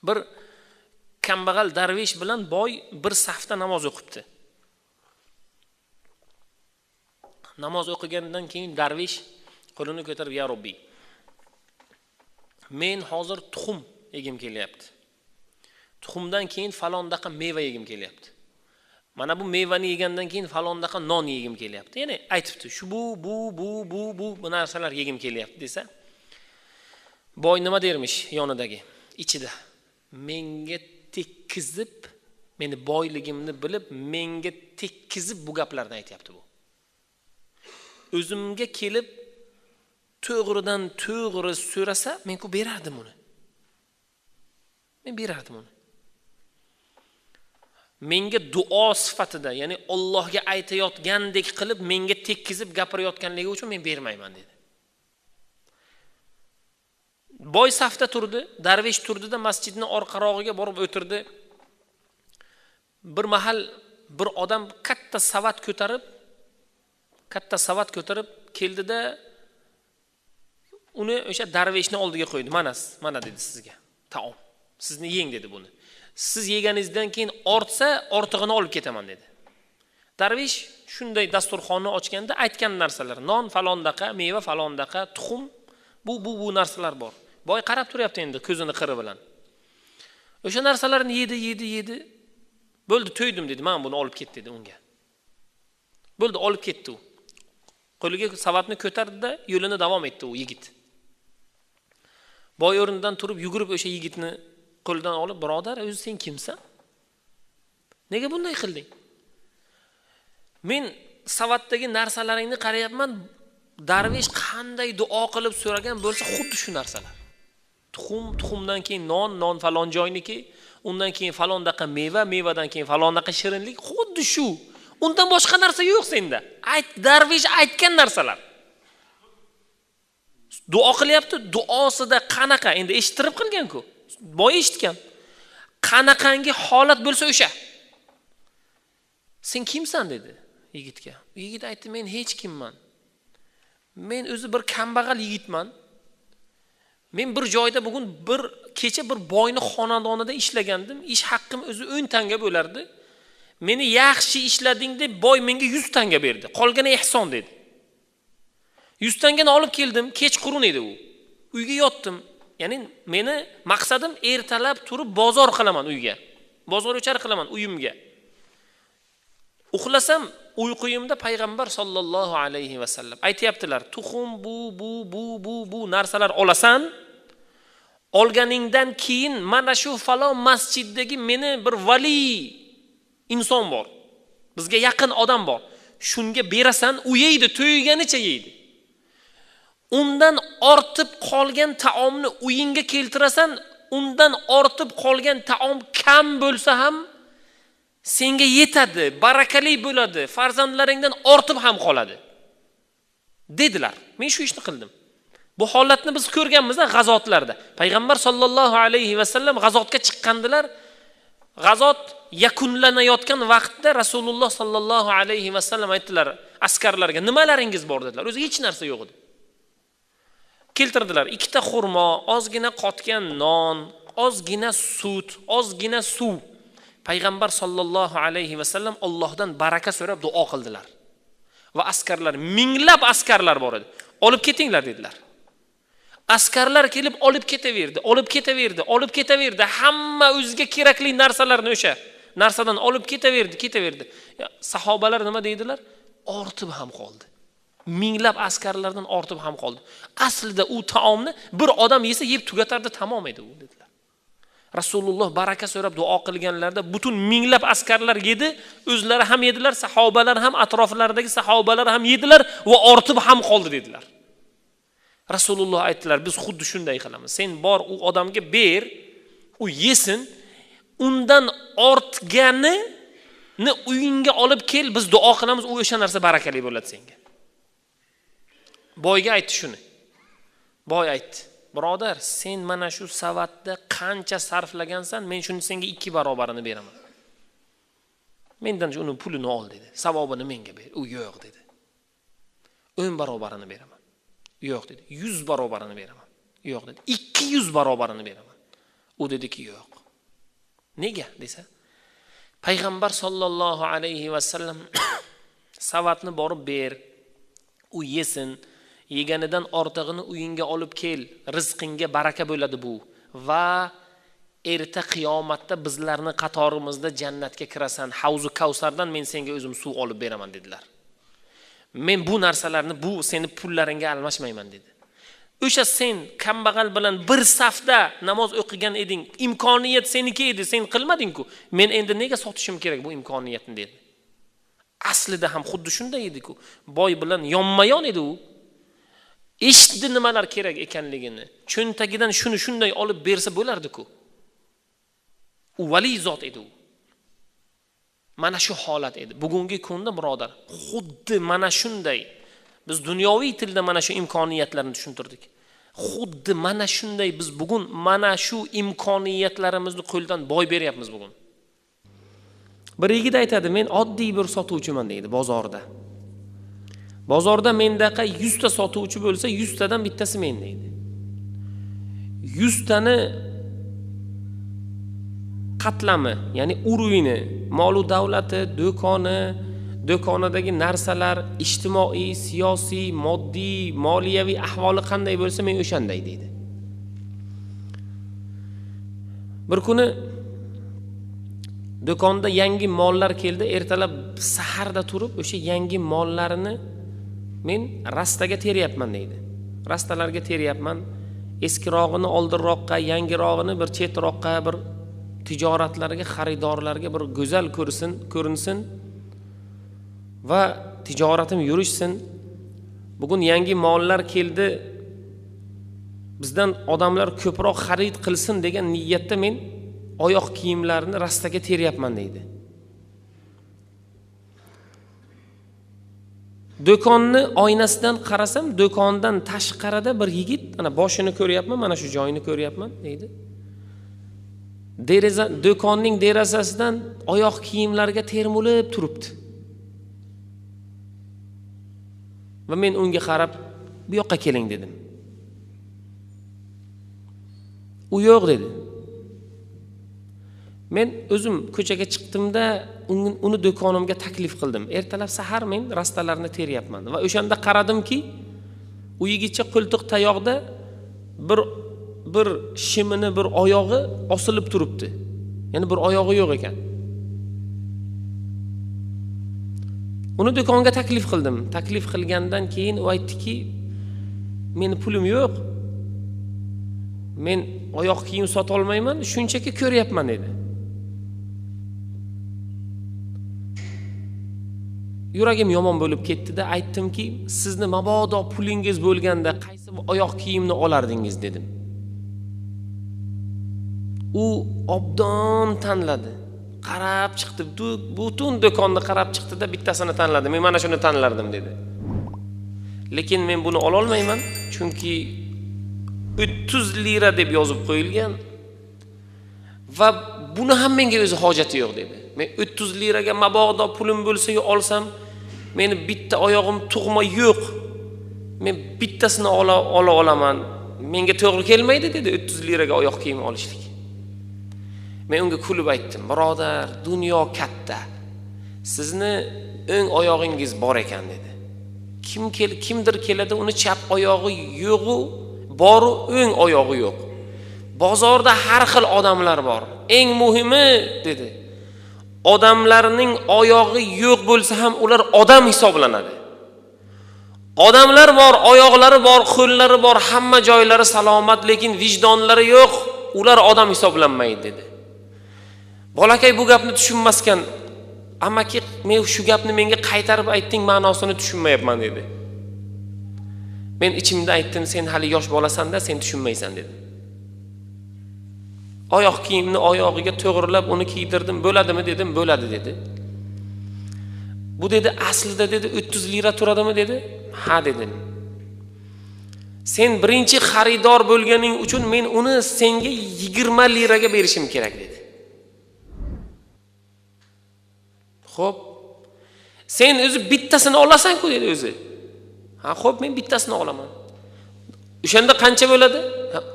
Bir kambag'al darvish bilan boy bir safda namoz o'qibdi. Namoz o'qigandan keyin darvish qo'lini ko'tarib, "Ya Robbi, men hozir tuxum yegim kelyapti. Tuxumdan keyin falondaqa meva yegim kelyapti. Mana bu mevani yegandan keyin falondaqa non yegim kelyapti." Ya'ni aytibdi, "Shu bu narsalar yegim kelyapti" desa, boy nima dermish yonidagi, ichida? Menga tekkizib, meni boyligimni bilib, menga tekkizib bu gaplarni aytayapti bu. O'zimga kelib to'g'ridan to'g'ri so'rasa, men ku berardim uni. Men berardim uni. Menga duo sifatida, ya'ni Allohga aytayotgandek qilib menga tekkizib gapirayotganligi uchun men bermayman dedi. Boy safda turdi, darvish turdida masjidning orqarog'iga borib o'tirdi. Bir mahal bir odam katta savat ko'tarib keldida uni o'sha darvishning oldiga qo'ydi. Mana dedi sizga taom. Sizni yeng dedi buni. Siz yeganingizdan keyin ortsa, ortig'ini olib ketaman dedi. Darvish shunday dasturxonni ochganda aytgan narsalar, non falondaqa, meva falondaqa, tuxum, bu narsalar bor. Boy qarab turyapti endi ko'zini qiri bilan. O'sha narsalarni yedi. Bo'ldi, to'ydim dedi. "Men buni olib ket" dedi unga. Bo'ldi, olib ketdi u. Qo'liga savatni ko'tardi-da, yo'lini davom etdi u yigit. Boy o'rnidan turib yugurib o'sha yigitni qo'lidan olib, "Birodar, o'zi sen kimsan? Nega bunday qilding? Men savatdagi narsalaringni qarayapman. Darvish qanday duo qilib so'ragan bo'lsa, xuddi shu narsalar. Tuxumdan keyin non falon joyniki, undan keyin falondaqa mevadan keyin falondaqa shirinlik, xuddi shu. Undan boshqa narsa yo'q senda. Darvish aytgan narsalar. Duo qilyapti, duosida qanaqa? Endi eshittirib qilgan-ku. Boy eshitgan. Qanaqangi holat bo'lsa o'sha. "Sen kimsan?" dedi yigitga. Yigit aytdi, "Men hech kimman. Men o'zi bir kambag'al yigitman. Men bir joyda bugun kecha bir boyni xonadonida ishlagandim. Ish haqqim o'zi 10 tanga bo'lardi. Meni yaxshi ishlading deb boy menga 100 tanga berdi. Qolgani ehson" dedi. 100 tangani olib keldim, kechqurun edi u. Uyga yotdim. Ya'ni meni maqsadim ertalab turib bozor qilaman uyga. Bozor o'char qilaman uyimga. Uxlasam uyquyimda payg'ambar sollallohu alayhi va sallam aytayaptilar, "Tuxum bu narsalar olasan. Olganingdan keyin mana shu falon masjiddagi meni bir vali inson bor. Bizga yaqin odam bor. Shunga berasan, u yeydi, to'yganicha yeydi. Undan ortib qolgan taomni uyingga keltirasan, undan ortib qolgan taom kam bo'lsa ham senga yetadi, barakali bo'ladi, farzandlaringdan ortib ham qoladi" dedilar. Men shu ishni qildim. Bu holatni biz ko'rganmiz g'azotlarda. Payg'ambar sollallohu alayhi va sallam g'azotga chiqqandilar. G'azot yakunlanayotgan vaqtda Rasululloh sollallohu alayhi va sallam aytdilar askarlarga, "Nimalaringiz bor?" dedilar. O'zi hech narsa yo'q edi. Keltirdilar 2 ta xurmo, ozgina qotgan non, ozgina sut, ozgina suv. Payg'ambar sollallohu alayhi va sallam Allohdan baraka so'rab duo qildilar. Va askarlar, minglab askarlar bor edi. "Olib ketinglar" dedilar. Askarlar kelib olib ketaverdi. Hamma o'ziga kerakli narsalarni o'sha narsadan olib ketaverdi. Sahobalar nima deydilar? Ortib ham qoldi. Minglab askarlardan ortib ham qoldi. Aslida u taomni bir odam yesa yeb tugatardi, tamom edi u dedilar. Rasululloh baraka so'rab duo qilganlarda butun minglab askarlar yedi, o'zlari ham yedilar, sahobalar ham, atroflaridagi sahobalar ham yedilar va ortib ham qoldi dedilar. Rasululloh aytdilar, "Biz xuddi shunday qilamiz. Sen bor u odamga ber, u yesin, undan ortganini uyingga olib kel, biz duo qilamiz, u o'sha narsa barakali bo'ladi senga." Boyga aytdi shuni. Boy aytdi, "Birodar, sen mana shu savatda qancha sarflagansan, men shuni senga 2 barobarini beraman. Mendan uni pulini ol" dedi. "Savobini menga ber." U yo'q dedi. 10 barobarini beraman. Yo'q dedi. 100 barobarini beraman. Yo'q dedi. 200 barobarini beraman. U dediki, yo'q. Nega desa, payg'ambar sollallohu alayhi va sallam savatni borib ber, u yesin, yeganidan ortig'ini uyingga olib kel, rizqingga baraka bo'ladi bu va erta qiyomatda bizlarni qatorimizda jannatga kirasan, havzu Kavsardan men senga o'zim suv olib beraman dedilar. Men bu narsalarni bu seni pullaringga almashmayman dedi. O'sha sen kambag'al bilan bir safda namoz o'qigan eding, imkoniyat seniki edi, sen qilmading-ku. Men endi nega sotishim kerak bu imkoniyatni dedi. Aslida ham xuddi shunday edi-ku. Boy bilan yonma-yon edi u. Eshitdi nimalar kerak ekanligini. Cho'ntagidan shunday olib bersa bo'lardi-ku. U vali zot edi u. Mana shu holat edi. Bugungi kunda birodar, xuddi mana shunday. Biz dunyoviy tilda mana shu imkoniyatlarni tushuntirdik. Xuddi mana shunday biz bugun mana shu imkoniyatlarimizni qo'ldan boy beryapmiz bugun. Bir yigit aytadi, men oddiy bir sotuvchiman deydi bozorda. Bozorda mendaqa 100 ta sotuvchi bo'lsa, 100 tadan bittasi men deydi. 100 tani qatlami, ya'ni uruyini, mol-u davlati, do'konidagi narsalar, ijtimoiy, siyosiy, moddiy, moliyaviy ahvoli qanday bo'lsa, men o'shanday deydi. Bir kuni do'konda yangi mollar keldi, ertalab saharda turib, o'sha yangi mollarini men rastaga teryapman deydi. Rastalarga teryapman. Eskirog'ini oldinroqqa, yangirog'ini bir chetroqqa, bir tijoratlarga, xaridorlarga bir go'zal ko'rinsin va tijoratim yurishsin. Bugun yangi mollar keldi. Bizdan odamlar ko'proq xarid qilsin degan niyatda men oyoq kiyimlarini rastaga teryapman deydi. Do'konni oynasidan qarasam, do'kondan tashqarida bir yigit, ana boshini ko'ryapman, mana shu joyini ko'ryapman deydi. Do'konning derazasidan oyoq kiyimlarga termulib turibdi. Va men unga qarab, bu yoqqa keling dedim. U yo'q dedi. Men o'zim ko'chaga chiqdimda uni do'konimga taklif qildim. Ertalab sahar men rastalarni teryapman va o'shanda qaradimki, u yigitcha qo'ltiq tayoqda bir shimini, bir oyog'i osilib turibdi. Ya'ni bir oyog'i yo'q ekan. Uni do'konga taklif qildim. Taklif qilgandan keyin u aytdiki, meni pulim yo'q. Men oyoq kiyim sota olmayman, shunchaki ko'ryapman dedi. Yuragim yomon bo'lib ketdi-da, aytdimki, sizni mabodo pulingiz bo'lganda qaysi oyoq kiyimni olardingiz dedim. U obdon tanladi. Qarab chiqdi, butun do'konni qarab chiqdi-da, bittasini tanladi. Men mana shuni tanlardim dedi. Lekin men buni ola olmayman, chunki 30 lira deb yozib qo'yilgan va buni ham menga o'zi hojati yo'q dedi. Men 30 liraga mabodo pulim bo'lsa-yu olsam, meni bitta oyog'im tug'ma yo'q. Men bittasini ola olaman. Menga to'g'ri kelmaydi dedi 30 liraga oyoq kiyim olishlik. Men unga kulib aytdim, birodar, dunyo katta. Sizni o'ng oyog'ingiz bor ekan dedi. Kimdir keladi, uni chap oyog'i yo'q-u, boru o'ng oyog'i yo'q. Bozorda har xil odamlar bor. Eng muhimi dedi, odamlarning oyog'i yo'q bo'lsa ham ular odam hisoblanadi. Odamlar bor, oyoqlari bor, qo'llari bor, hamma joylari salomat, lekin vijdonlari yo'q, ular odam hisoblanmaydi dedi. Bolakay bu gapni tushunmaskan. Amaki, men shu gapni menga qaytarib aytding, ma'nosini tushunmayapman dedi. Men ichimda aytdim, sen hali yosh bolasan-da, sen tushunmaysan dedim. Oyoq kiyimni oyog'iga to'g'rilab uni kiydirdim, bo'ladimi dedim, bo'ladi dedi. Bu dedi, aslida dedi 30 lira turadimi dedi? Ha dedim. Sen birinchi xaridor bo'lganing uchun men uni senga 20 liraga berishim kerak dedi. Xo'p. Sen o'zi bittasini olasan-ku dedi o'zi. Ha, xo'p, men bittasini olaman. O'shanda qancha bo'ladi?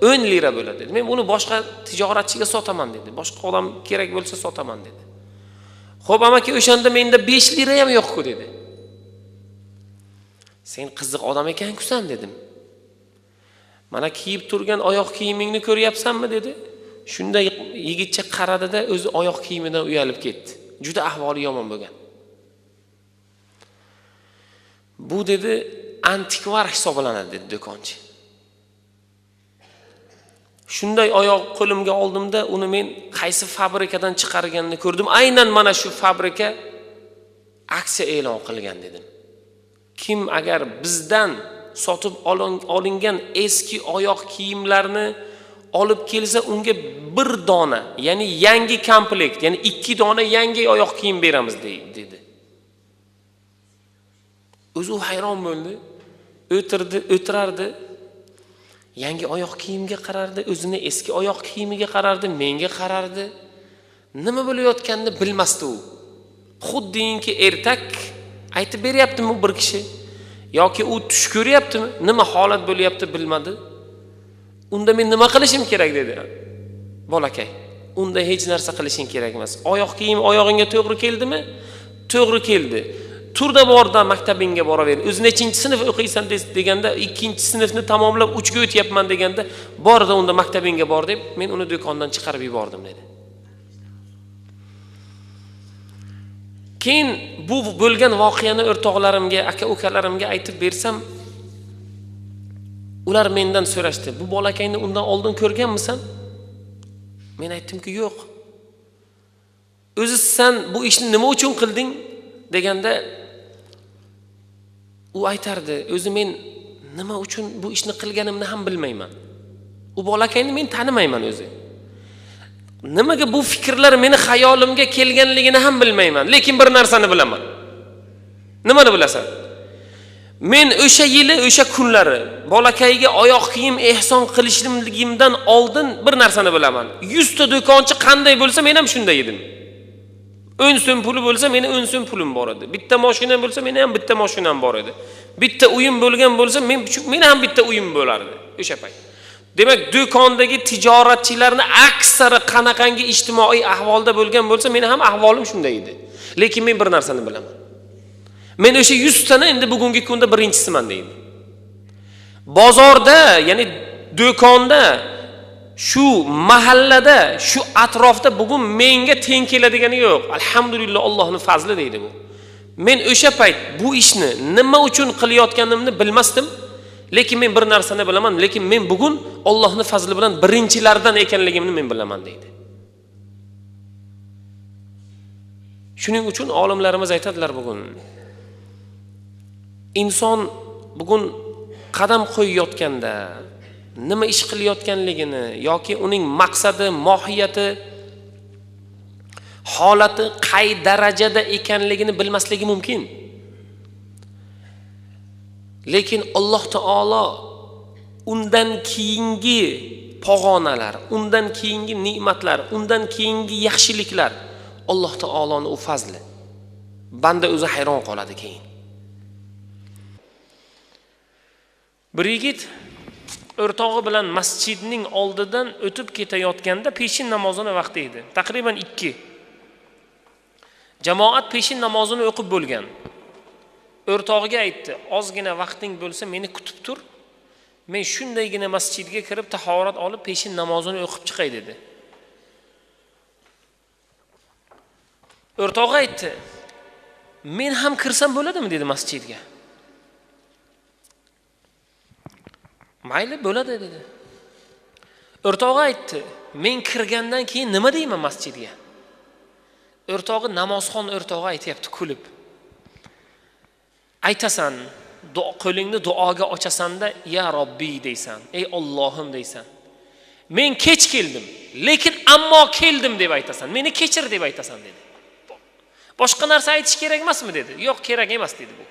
10 lira bo'ladi dedi. Men buni boshqa tijoratchiga sotaman dedi. Boshqa odam kerak bo'lsa sotaman dedi. Xo'p, amaki, o'shanda menda 5 lira ham yo'q-ku dedi. Sen qiziq odam ekan-kusan dedim. Mana kiyib turgan oyoq kiyimingni ko'ryapsanmi dedi. Shunda yigitcha qaradida o'zi oyoq kiyimidan uyalib ketdi. Juda ahvoli yomon bo'lgan. Bu dedi antikvar hisoblanadi dedi do'konchi. Shunday oyoq qo'limga oldimda uni men qaysi fabrikadan chiqarganini ko'rdim. Aynan mana shu fabrika aksiya e'lon qilgan dedim. Kim agar bizdan sotib olingan eski oyoq kiyimlarni olib kelsa, unga bir dona, ya'ni yangi komplekt, ya'ni 2 dona yangi oyoq kiyim beramiz dedi. O'zi u hayron bo'ldi. O'tirardi. Yangi oyoq kiyimga qarardi, o'zini eski oyoq kiyimiga qarardi, menga qarardi. Nima bo'layotganini bilmasdi u. Xuddinki ertak aytib beryaptimi u bir kishi yoki u tush ko'ryaptimi, nima holat bo'lyapti bilmadi. Unda men nima qilishim kerak dedi. Bolakay, unda hech narsa qilishing kerak emas. Oyoq kiyim oyog'ingga to'g'ri keldimi? To'g'ri keldi. Turda borda maktabingga boraver. O'zing nechinchi sinf o'qiysan deganda, 2-sinfni tamomlab 3ga o'tyapman deganda, borda unda maktabingga bor deb men uni do'kondan chiqarib yubordim dedi. Keyin bu bo'lgan voqeani o'rtoqlarimga, aka-ukalarimga aytib bersam, ular mendan so'rashdi. Bu bolakayni undan oldin ko'rganmisan? Men aytdimki, yo'q. O'zi sen bu ishni nima uchun qilding deganda u aytardi, o'zi men nima uchun bu ishni qilganimni ham bilmayman. U bolakayni men tanimayman o'zi. Nimaga bu fikrlar meni xayolimga kelganligini ham bilmayman, lekin bir narsani bilaman. Nimani bilasan? Men o'sha yili, o'sha kunlari bolakayga oyoq kiyim ehson qilishimligimdan oldin bir narsani bilaman. 100 ta do'konchi qanday bo'lsa, men ham shunday edim. 10 so'm puli bo'lsa, meni 10 so'm pulim bor edi. Bitta mashina bo'lsa, meni ham bitta mashinam bor edi. Bitta uyim bo'lgan bo'lsa, meni ham bitta uyim bo'lardi o'sha payt. Demak, do'kondagi tijoratchilarning aksari qanaqangi ijtimoiy ahvolda bo'lgan bo'lsa, meni ham ahvolim shunday edi. Lekin men bir narsani bilaman. Men o'sha 100 tani endi bugungi kunda birinchisiman deydi. Bozorda, ya'ni do'konda, shu mahallada, shu atrofda bugun menga teng keladigani yo'q. Alhamdulillah, Allohning fazli deydi bu. Men o'sha payt bu ishni nima uchun qilayotganimni bilmasdim, lekin men bir narsani bilaman, lekin men bugun Allohning fazli bilan birinchilardan ekanligimni men bilaman deydi. Shuning uchun olimlarimiz aytadilar bugun. Inson bugun qadam qo'yayotganda nima ish qilayotganligini yoki uning maqsadi, mohiyati, holati qay darajada ekanligini bilmasligi mumkin. Lekin Alloh taolo undan keyingi pog'onalar, undan keyingi ne'matlar, undan keyingi yaxshiliklar Alloh taoloning u fazli. Banda o'zi hayron qoladi keyin. Bir yigit o'rtog'i bilan masjidning oldidan o'tib ketayotganda peshin namozini vaqti edi. Taqriban 2. Jamoat peshin namozini o'qib bo'lgan. O'rtog'iga aytdi, ozgina vaqting bo'lsa meni kutib tur. Men shundaygina masjidga kirib tahorat olib peshin namozini o'qib chiqay dedi. O'rtog'i aytdi, men ham kirsam bo'ladimi dedi masjidga. Mayli, bo'ladi dedi. O'rtog'i aytdi, men kirgandan keyin nima deyman masjidga? O'rtog'i namozxon o'rtog'i aytayapti kulib. Aytasan, qo'lingni duoga ochasan-da, ya Robbi deysan, ey Allohim deysan. Men kech keldim, lekin ammo keldim deb aytasan. Meni kechir deb aytasan dedi. Boshqa narsa aytish kerak emasmi dedi. Yo'q, kerak emas dedi bu.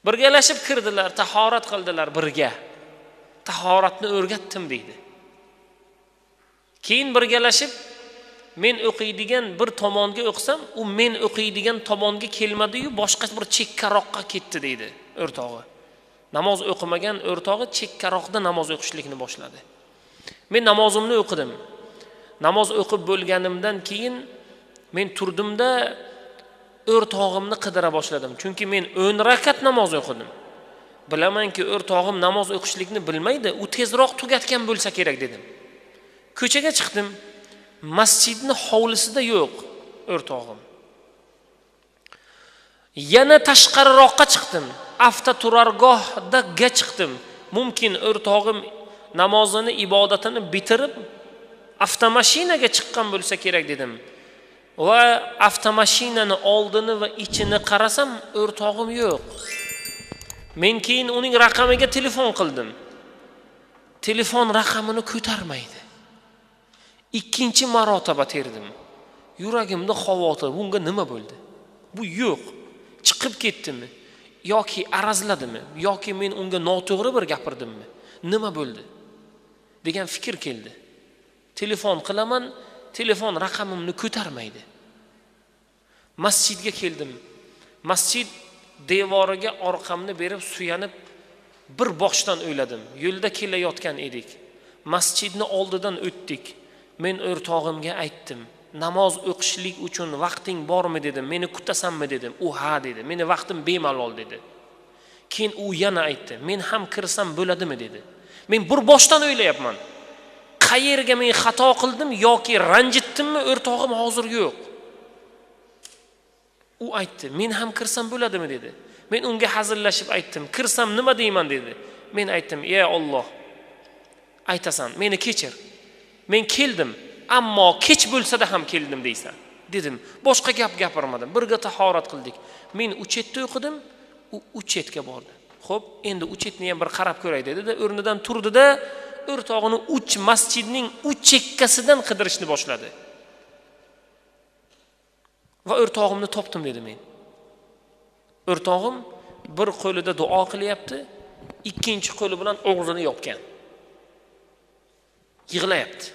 Birgalashib kirdilar, tahorat qildilar birga. Tahoratni o'rgatdim deydi. Keyin birgalashib men o'qiydigan bir tomonga o'qsam, u men o'qiydigan tomonga kelmadi-yu, boshqa bir chekkaroqqa ketdi deydi o'rtog'i. Namoz o'qimagan o'rtog'i chekkaroqda namoz o'qishlikni boshladi. Men namozimni o'qidim. Namoz o'qib bo'lganimdan keyin men turdimda o'rtog'imni qidira boshladim. Chunki men 10 rakat namoz o'qidim. Bilamanki o'rtog'im namoz o'qishlikni bilmaydi, u tezroq tugatgan bo'lsa kerak dedim. Ko'chaga chiqdim. Masjidning hovlisida yo'q o'rtog'im. Yana tashqariroqqa chiqdim. Avtoturargohga chiqdim. Mumkin o'rtog'im namozini, ibodatini bitirib avtomashinaga chiqqan bo'lsa kerak dedim. Va avtomashinani oldini va ichini qarasam, o'rtog'im yo'q. Men keyin uning raqamiga telefon qildim. Telefon raqamini ko'tarmaydi. Ikkinchi marotaba terdim. Yuragimda xavotir, bunga nima bo'ldi? Bu yo'q. Chiqib ketdimi? Yoki arazladimi? Yoki men unga noto'g'ri bir gapirdimmi? Nima bo'ldi? degan fikr keldi. Telefon qilaman, telefon raqamimni ko'tarmaydi. Masjidga keldim. Masjid devoriga orqamni berib suyanib bir boshdan o'yladim. Yo'lda kelayotgan edik. Masjidni oldidan o'tdik. Men o'rtog'imga aytdim. Namoz o'qishlik uchun vaqting bormi dedim. Meni kutasanmi dedim. U ha dedi. Meni vaqtim bemalol dedi. Keyin u yana aytdi. Men ham kirsam bo'ladimi dedi. Men bir boshdan o'ylayapman. Qayerga men xato qildim yoki ranjitdimmi, o'rtog'im hozir yo'q. U aytdi, men ham kirsam bo'ladimi dedi. Men unga hazillashib aytdim, kirsam nima deyman dedi. Men aytdim, ey Alloh, aytasan, meni kechir. Men keldim, ammo kech bo'lsa-da ham keldim deysan, dedim. Boshqa gap gapirmadim. Birga tahorat qildik. Men uchetda o'qidim, u uchetga bordi. Xo'p, endi uchetni ham bir qarab ko'ray dedi-da, o'rnidan turdi-da, o'rtog'ini masjidning chekkasidan qidirishni boshladi. Va o'rtog'imni topdim dedi men. O'rtog'im bir qo'lida duo qilyapti, ikkinchi qo'li bilan og'zini yopgan. Yig'layapti.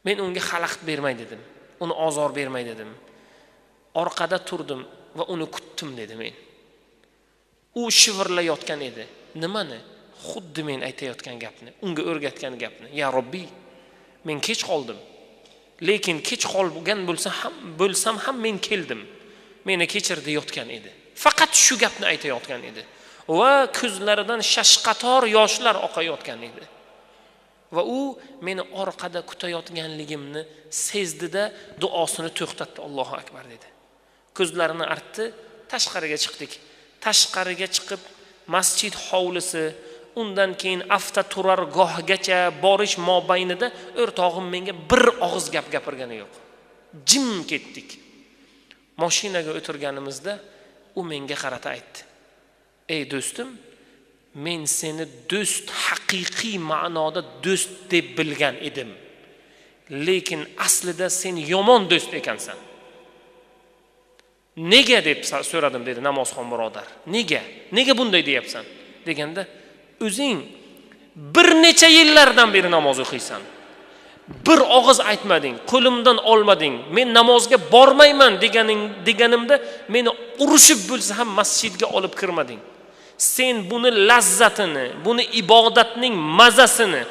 Men unga xalaqit bermay dedim. Uni ozor bermay dedim. Orqada turdim va uni kutdim dedi men. U shivirlayotgan edi. Nimani? Xuddi men aytayotgan gapni, unga o'rgatgan gapni. Ya Robbiy, men kech qoldim. Lekin kech qolgan bo'lsam ham men keldim. Meni kechir deyotgan edi. Faqat shu gapni aytayotgan edi. Va ko'zlaridan shashqator yoshlar oqayotgan edi. Va u meni orqada kutayotganligimni sezdida duosini to'xtatdi. Allohu akbar dedi. Ko'zlarini artdi, tashqariga chiqdik. Tashqariga chiqib masjid hovlisi, undan keyin avtoturargohgacha borish mobaynida o'rtog'im menga bir og'iz gap gapirgani yo'q. Jim ketdik. Mashinaga o'tirganimizda u menga qarata aytdi. Ey do'stim, men seni do'st, haqiqiy ma'noda do'st deb bilgan edim. Lekin aslida sen yomon do'st ekansan. Nega deb so'radim dedi namozxon birodar. Nega bunday deyapsan? Deganda, o'zing bir necha yillardan beri namoz o'qiysan. Bir og'iz aytmading, qo'limdan olmading. Men namozga bormayman deganimda meni urushib bo'lsa ham masjidga olib kirmading. Sen buni lazzatini, buni ibodatning mazasini,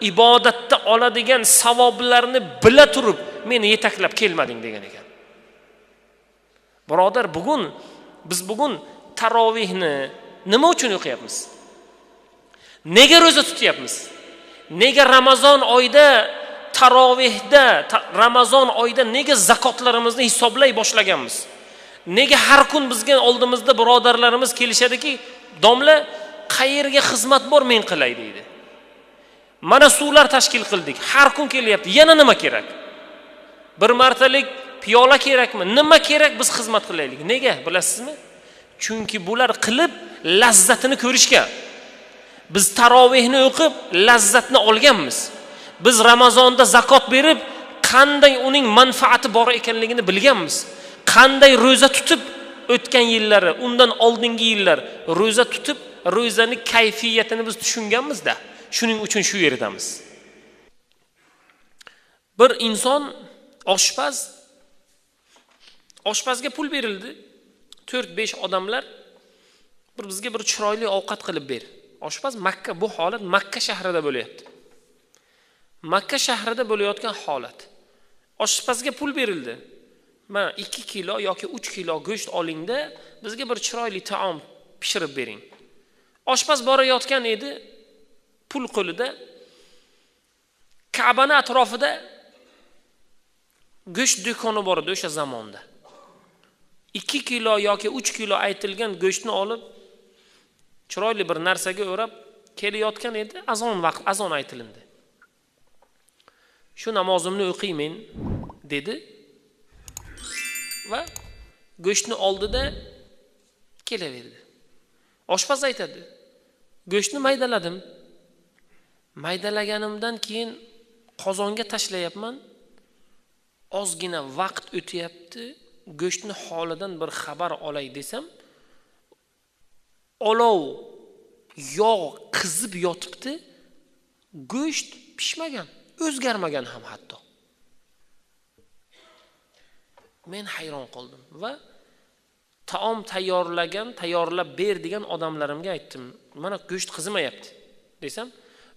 ibodatda oladigan savoblarni bila turib meni yetaklab kelmading degan ekan. Birodar, biz bugun tarovihni nima uchun o'qiyapmiz? Nega roza tutyapmiz? Nega Ramazon oyida tarovihda, Ramazon oyida nega zakotlarimizni hisoblay boshlaganmiz? Nega har kun bizga oldimizda birodarlarimiz kelishadiki, domla, qayerga xizmat bor men qilay deydi. Mana suvlar tashkil qildik. Har kun kelyapti. Yana nima kerak? Bir martalik piyola kerakmi? Nima kerak biz xizmat qilaylik? Nega? Bilasizmi? Chunki bular qilib lazzatini ko'rishgan. Biz tarovihni o'qib lazzatni olganmiz. Biz Ramazonda zakot berib qanday uning manfaati bor ekanligini bilganmiz. Qanday roza tutib o'tgan yillari, undan oldingi yillar roza tutib, ro'zaning kayfiyatini biz tushunganmiz-da. Shuning uchun shu yerdamiz. Bir inson oshpazga pul berildi. 4-5 odamlar bizga bir chiroyli ovqat qilib ber. Oshpaz Makka, bu holat Makka shahrida bo'lyapti. Makka shahrida bo'layotgan holat. Oshpazga pul berildi. Mana 2 kilo yoki 3 kilo go'sht olingda, bizga bir chiroyli taom pishirib bering. Oshpaz borayotgan edi, pul qo'lida. Ka'bani atrofida go'sht do'koni bor edi o'sha zamonda. 2 kilo yoki 3 kilo aytilgan go'shtni olib, chiroyli bir narsaga o'rab kelayotgan edi, azon aytilindi. Shu namozimni o'qiymen dedi va go'shtni oldida kelaverdi. Oshpaz aytadi: "Go'shtni maydaladim. Maydalaganimdan keyin qozonga tashlayapman. Ozgina vaqt o'tyapti. Go'shtni holidan bir xabar olay desam, olov, yog' qizib yotibdi. Go'sht pishmagan, o'zgarmagan ham hatto." Men hayron qoldim va taom tayyorlab ber degan odamlarimga aytdim: "Mana go'sht qizimayapti." Desam,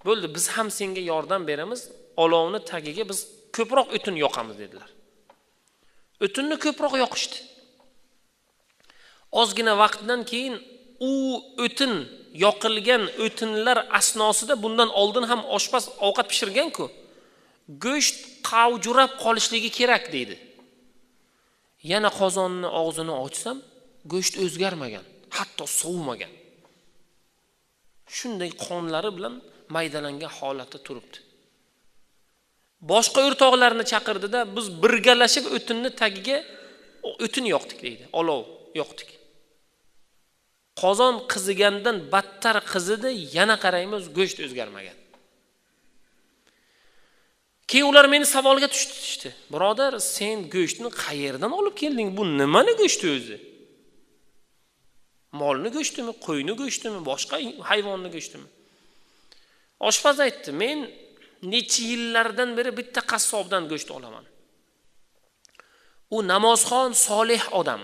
"Bo'ldi, biz ham senga yordam beramiz. Olovni tagiga biz ko'proq o'tin yoqamiz" dedilar. O'tinni ko'proq yoqishdi. Ozgina vaqtdan keyin u o'tin yoqilgan o'tinlar asnosida bundan oldin ham oshpaz ovqat pishirgan-ku. Go'sht qavjurab qolishligi kerak deydi. Yana qozonni og'zini ochsam, go'sht o'zgarmagan, hatto sovimagan. Shunday qonlari bilan maydalangan holatda turibdi. Boshqa o'rtoqlarni chaqirdi-da, biz birgalashib o'tinni tagiga o'tin yoqdik deydi, olov yoqdik. Qozon qizigandan battar qizidi, yana qaraymiz, go'sht o'zgarmagan. Keyin ular meni savolga tushdi. "Birodar, sen go'shtni qayerdan olib kelding? Bu nimani go'shti o'zi? Molni go'shtimi, qo'yni go'shtimi, boshqa hayvonni go'shtimi?" Oshpaz aytdi: "Men necha yillardan beri bitta qassobdan go'sht olaman. U namozxon, solih odam.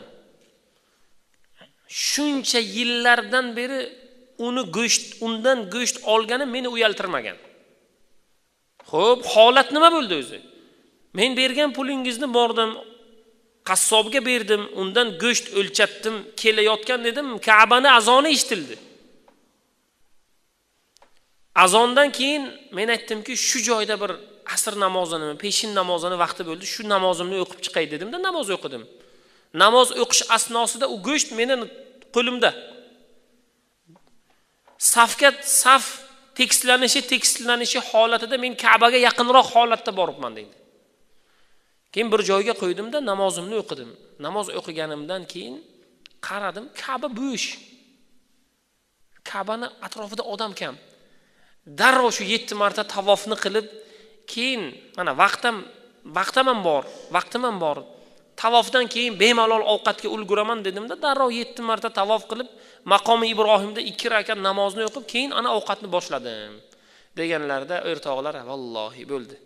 Shuncha yillardan beri undan go'sht olgani meni uyaltirmagan. Xo'p, holat nima bo'ldi o'zi? Men bergan pulingizni bordim, qassobga berdim, undan go'sht o'lchatdim, kelayotgan dedim, Ka'bani azoni eshitildi. Azondan keyin men aytdimki, shu joyda bir asr namozini, peshin namozini vaqti bo'ldi, shu namozimni o'qib chiqay dedimda namoz o'qidim. Namoz o'qish asnosida u go'sht mening qo'limda. Saf tekislanishi holatida men Ka'baga yaqinroq holatda boribman deydi. Keyin bir joyga qo'ydimda namozimni o'qidim. Namoz o'qiganimdan keyin qaradim, Ka'ba bo'sh. Ka'bani atrofida odam kam. Darrov shu 7 marta tavofni qilib, keyin mana vaqtim ham bor. Tavofdan keyin bemalol ovqatga ulguraman dedimda, darrov 7 marta tavof qilib, maqomi Ibrohimda 2 rakat namozni o'qib, keyin ana ovqatni boshladim. Deganlarda o'rtoqlar, vallohi bo'ldi.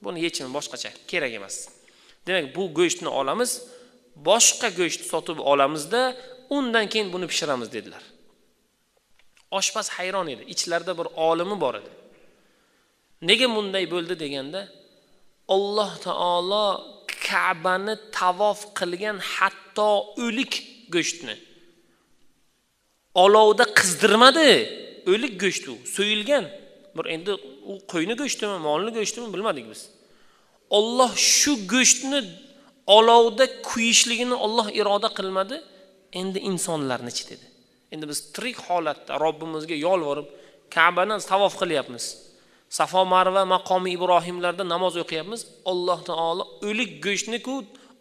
Buni yechimi boshqacha, kerak emas. Demak, bu go'shtni olamiz, boshqa go'sht sotib olamizda, undan keyin buni pishiramiz dedilar. Oshpaz hayron edi. Ichlarida bir olimi bor edi. Nega bunday bo'ldi deganda, Alloh taolo Ka'bani tavof qilgan hatto o'lik go'shtni olovda qizdirmadi. O'lik go'sht u, so'yilgan. Bir endi u qo'yni go'shtimi, molni go'shtimi bilmadik biz. Alloh shu go'shtni olovda kuyishligini Alloh iroda qilmadi, endi insonlarni ichi dedi. Endi biz tirik holatda Robbimizga yolvorib Ka'bani tavof qilyapmiz. Safo Marva maqomi Ibrohimlarda namoz o'qiyapmiz. Alloh taolo o'lik go'shtni-ku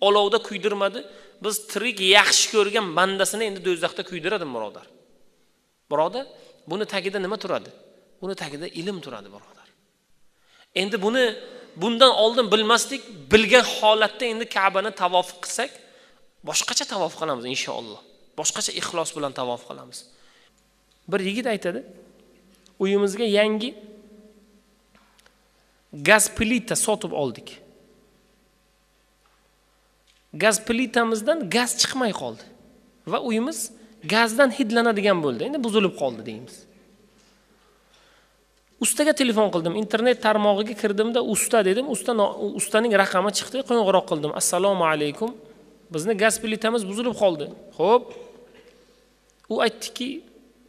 olovda kuydirmadi. Biz tirik yaxshi ko'rgan bandasini endi do'zaxda kuydiradi, birodar. Birodar, buni tagida nima turadi? Buni tagida ilm turadi, birodar. Endi buni bundan oldin bilmasdik, bilgan holatda endi Ka'bani tavof qilsak, boshqacha tavof qilamiz inshaalloh. Boshqacha ixlos bilan tavof qilamiz. Bir yigit aytadi, uyimizga yangi gaz plita sotib oldik. Gaz plitamizdan gaz chiqmay qoldi va uyimiz Gazdan hidlanadigan bo'ldi. Endi buzilib qoldi deymiz. Ustaga telefon qildim, internet tarmog'iga kirdimda usta dedim, ustaning raqami chiqdi, qo'ng'iroq qildim. Assalomu alaykum. Bizni gaz plitamiz buzilib qoldi. Xo'p. U aytdiki,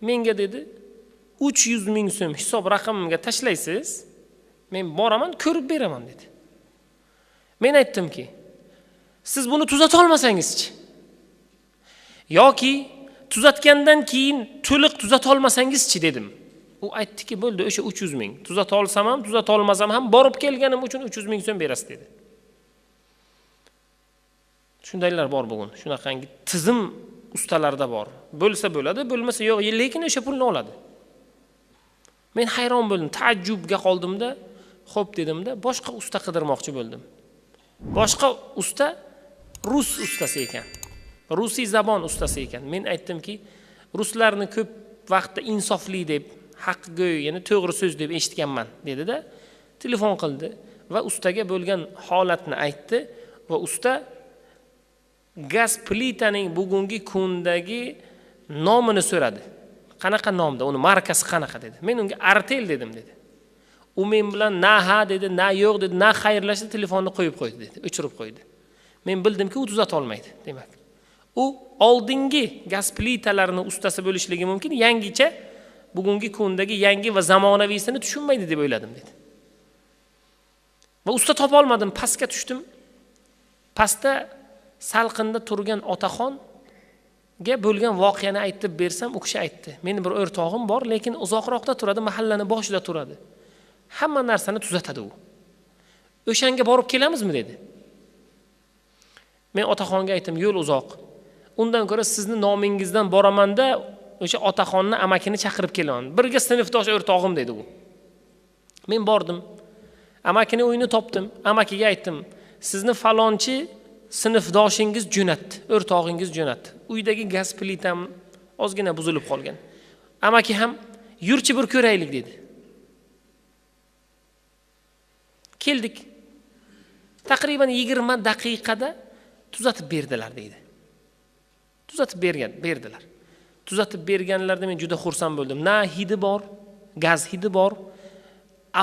menga dedi 300 ming so'm hisob raqamimga tashlaysiz, men boraman, ko'rib beraman dedi. Men aytdimki, siz buni tuzata olmasangiz-chi? Yoki tuzatgandan keyin to'liq tuzata olmasangiz-chi dedim. U aytdiki, bo'ldi, o'sha 300 ming. Tuzata olsam ham, tuzata olmasam ham borib kelganim uchun 300 ming so'm berasiz dedi. Shundaylar bor bugun. Shunaqangi tizim ustalarda bor. Bo'lsa bo'ladi, bo'lmasa yo'q, lekin o'sha pulni oladi. Men hayron bo'ldim, taajjubga qoldimda, xo'p dedimda, boshqa usta qidirmoqchi bo'ldim. Boshqa usta rus ustasi ekan. Rusiy zabon ustasi ekan. Men aytdimki, ruslarni ko'p vaqtda insofli deb, haqgo'y, ya'ni to'g'ri so'z deb eshitganman, dedi-da, telefon qildi va ustaga bo'lgan holatni aytdi va usta gaz plitaning bugungi kundagi nomini so'radi. Qanaqa nomda, uni markasi qanaqa dedi. Men unga Artel dedim dedi. U men bilan na ha dedi, na yo'q dedi, na xayrlashdi, telefonni qo'yib qo'ydi dedi, o'chirib qo'ydi. Men bildimki, u tuzata olmaydi, demak. U oldingi gaz plitalarini ustasi bo'lishligi mumkin, yangicha bugungi kundagi yangi va zamonaviysini tushunmaydi deb o'yladim dedi. Va usta topa olmadim, pastga tushdim. Pastda salqinda turgan otaxonga bo'lgan voqeani aytib bersam, u kishi aytdi. Meni bir o'rtog'im bor, lekin uzoqroqda turadi, mahallani boshida turadi. Hamma narsani tuzatadi u. O'shanga borib kelamizmi dedi. Men otaxonga aytdim, yo'l uzoq. Undan ko'ra sizni nomingizdan boramanda o'sha otaxonni amakini chaqirib kelaman. Birga sinfdosh o'rtog'im dedi u. Men bordim. Amakini uyini topdim. Amakiga aytdim, sizni falonchi sinfdoshingiz jo'natdi, o'rtog'ingiz jo'natdi. Uydagi gaz plitam ozgina buzilib qolgan. Amaki ham yurchi bir ko'raylik dedi. Keldik. Taqriban 20 daqiqada tuzatib berdilar dedi. Tuzatib berdilar. Tuzatib berganlarda men juda xursand bo'ldim. Na hidi bor, gaz hidi bor.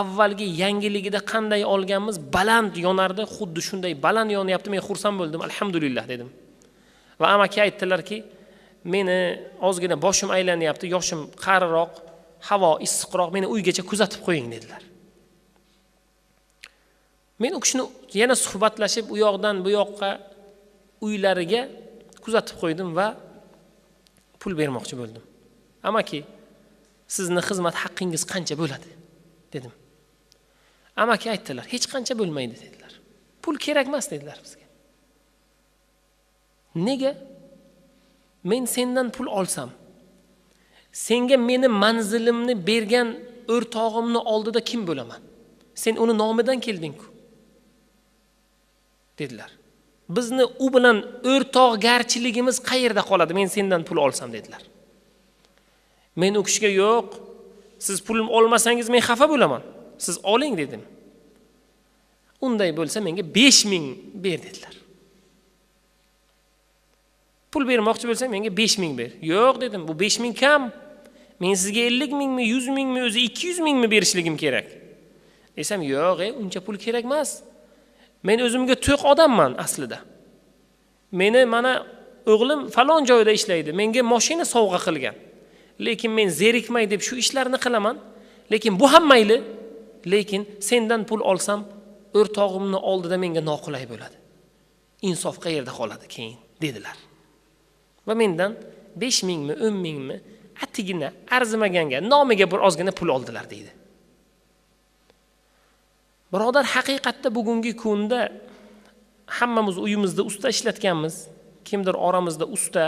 Avvalgi yangiligida qanday olganmiz, baland yonardi, xuddi shunday baland yonyapti. Men xursand bo'ldim, alhamdulillah dedim. Va amaki aytdilarki, meni ozgina boshim aylanyapti, yoshim qariroq, havo issiqroq, meni uygacha kuzatib qo'ying dedilar. Men u kishini yana suhbatlashib, u yoqdan bu yoqqa uylariga kuzatib qo'ydim va pul bermoqchi bo'ldim. Amaki, sizni xizmat haqqingiz qancha bo'ladi dedim. Amaki aytdilar, hech qancha bo'lmaydi dedilar. Pul kerak emas dedilar bizga. Nega? Men sendan pul olsam, senga meni manzilimni bergan o'rtog'imni oldida kim bo'laman? Sen uni nomidan kelding-ku. dedilar. Bizni u bilan o'rtoqgarchiligimiz qayerda qoladi? Men sendan pul olsam dedilar. Men u kishiga yo'q, siz pulim olmasangiz men xafa bo'laman. Siz oling dedim. Unday bo'lsa menga 5000 ber dedilar. Pul bermoqchi bo'lsang menga 5000 ber. Yo'q dedim, bu 5000 kam. Men sizga 50 mingmi, 100 mingmi, o'zi 200 mingmi berishligim kerak. Desam, yo'q, uncha pul kerak emas. Men o'zimga to'q odamman aslida. Meni mana o'g'lim falon joyda ishlaydi. Menga mashina sovg'a qilgan. Lekin men zerikmay deb shu ishlarni qilaman. Lekin bu ham mayli. Lekin sendan pul olsam, o'rtog'imni oldida menga noqulay bo'ladi. Insof qayerda qoladi keyin dedilar. Va mendan 5000 mi, 10 mingmi atigina arzimaganga, nomiga bir ozgina pul oldilar deydi. Birodar, haqiqatda bugungi kunda hammamiz uyimizda usta ishlatganmiz. Kimdir oramizda usta,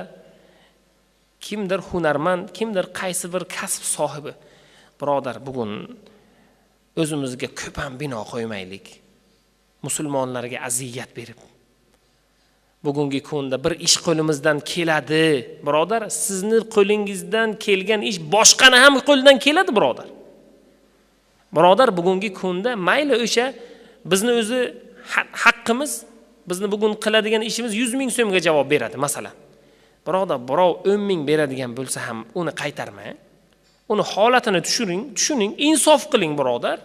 kimdir hunarmand, kimdir qaysi bir kasb sohibi. Birodar, bugun o'zimizga ko'p ham bino qo'ymaylik. Musulmonlarga aziyat berib. Bugungi kunda bir ish qo'limizdan keladi. Birodar, sizni qo'lingizdan kelgan ish boshqani ham qo'ldan keladi, birodar. Birodar, bugungi kunda mayli o'sha bizni o'zi haqqimiz, bizni bugun qiladigan ishimiz 100 ming so'mga javob beradi, masalan. Biroda, birov 10 ming beradigan bo'lsa ham uni qaytarmang. Uni holatini tushuning, insof qiling, birodar.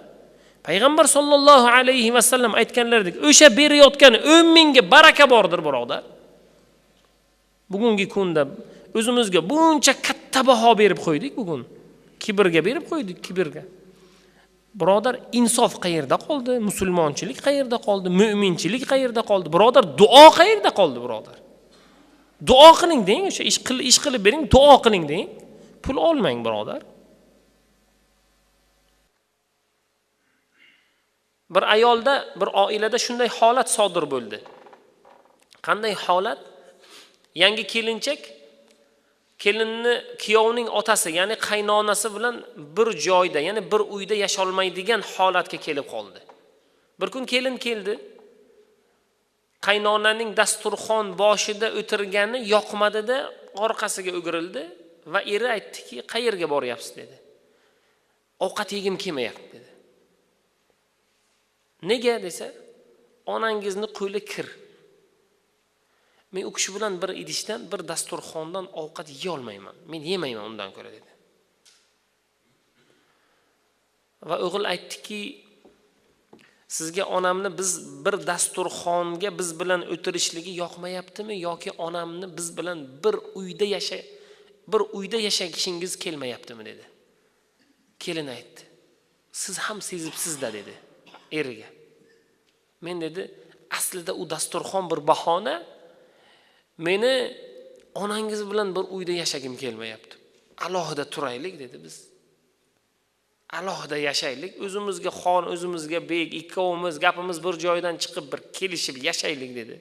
Payg'ambar sollallohu alayhi va sallam aytganlaridek, o'sha berayotgan 10 mingga baraka bordir, birodar. Bugungi kunda o'zimizga buncha katta baho berib qo'ydik bugun. Kibrga berib qo'ydik, kibrga. Birodar, insof qayerda qoldi? Musulmonchilik qayerda qoldi? Mu'minchilik qayerda qoldi? Birodar, duo qayerda qoldi, birodar? Duo qiling deng, o'sha ish qilib bering, duo qiling deng. Pul olmang, birodar. Bir ayolda, bir oilada shunday holat sodir bo'ldi. Qanday holat? Yangi kelinchak kelinni kuyovning otasi, ya'ni qaynonasi bilan bir joyda, ya'ni bir uyda yasholmaydigan holatga kelib qoldi. Bir kun kelin keldi. Qaynonaning dasturxon boshida o'tirgani yoqmadi-da, orqasiga o'girildi va eri aytdiki, "Qayerga boryapsiz?" dedi. "Ovqat yegim kelmayapti" dedi. Nega desa, "Onangizni qo'li kir. Men u kishi bilan bir idishdan, bir dasturxondan ovqat yeya olmayman. Men yemayman undan ko'ra" dedi. Va o'g'il aytdiki, "Sizga onamni biz bir dasturxonga biz bilan o'tirishligi yoqmayaptimi yoki onamni biz bilan bir uyda yashashingiz kelmayaptimi?" dedi. Kelin aytdi. "Siz ham sezibsiz-da" dedi eriga. "Men" dedi, "aslida u dasturxon bir bahona. Meni onangiz bilan bir uyda yashagim kelmayapti. Alohida turaylik" dedi biz. Alohida yashaylik, o'zimizga xon, o'zimizga bek, ikkovimiz gapimiz bir joydan chiqib bir kelishib yashaylik dedi.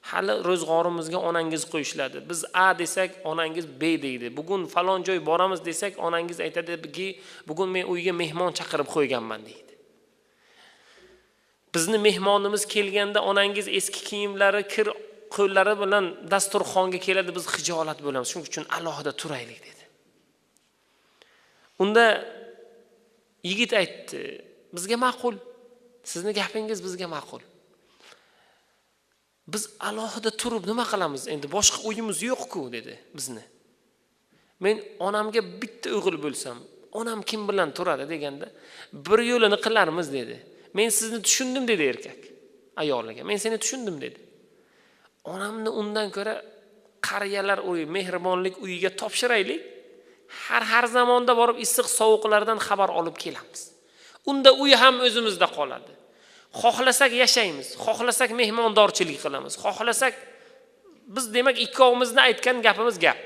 Hali ro'zg'orimizga onangiz qo'yishladi. Biz A desak, onangiz B deydi. Bugun falon joy boramiz desak, onangiz aytadiki, "Bugun men uyga mehmon chaqirib qo'yganman" deydi. Bizni mehmonimiz kelganda onangiz eski kiyimlari, kir qo'llari bilan dasturxonga keladi, biz xijolat bo'lamiz. Shuning uchun alohida turaylik dedi. Unda yigit aytdi, "Bizga ma'qul. Sizni gapingiz bizga ma'qul. Biz alohida turib nima qilamiz? Endi boshqa uyimiz yo'q-ku" dedi bizni. "Men onamga bitta o'g'il bo'lsam, onam kim bilan turadi deganda, bir yo'lini qilarmiz" dedi. "Men sizni tushundim" dedi erkak ayoliga. "Men seni tushundim" dedi. "Onamni undan ko'ra qariyalar uyi, mehribonlik uyiga topshiraylik. Har zamonda borib issiq sovuqlardan xabar olib kelamiz. Unda uy ham o'zimizda qoladi. Xohlasak yashaymiz, xohlasak mehmondorchilik qilamiz, xohlasak biz demak ikkovimizni aytgan gapimiz gap."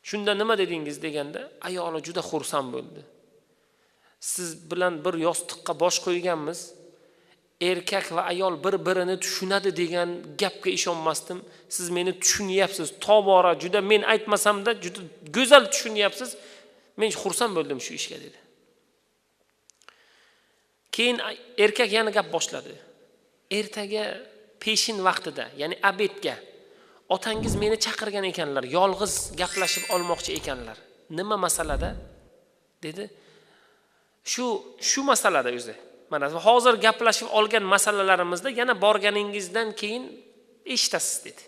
Shunda "Nima dedingiz?" deganda, ayoli juda xursand bo'ldi. "Siz bilan bir yostiqqa bosh qo'yganmiz. Erkak va ayol bir-birini tushunadi degan gapga ishonmasdim. Siz meni tushunyapsiz. Tobora juda men aytmasamda juda go'zal tushunyapsiz. Men xursand bo'ldim shu ishga" dedi. Keyin erkak yana gap boshladi. "Ertaga peshin vaqtida, ya'ni obedga otangiz meni chaqirgan ekanlar, yolg'iz gaplashib olmoqchi ekanlar. Nima masalada?" dedi. Shu masalada o'zi. Mana hozir gaplashib olgan masalalarimizda yana borganingizdan keyin eshitasiz dedi.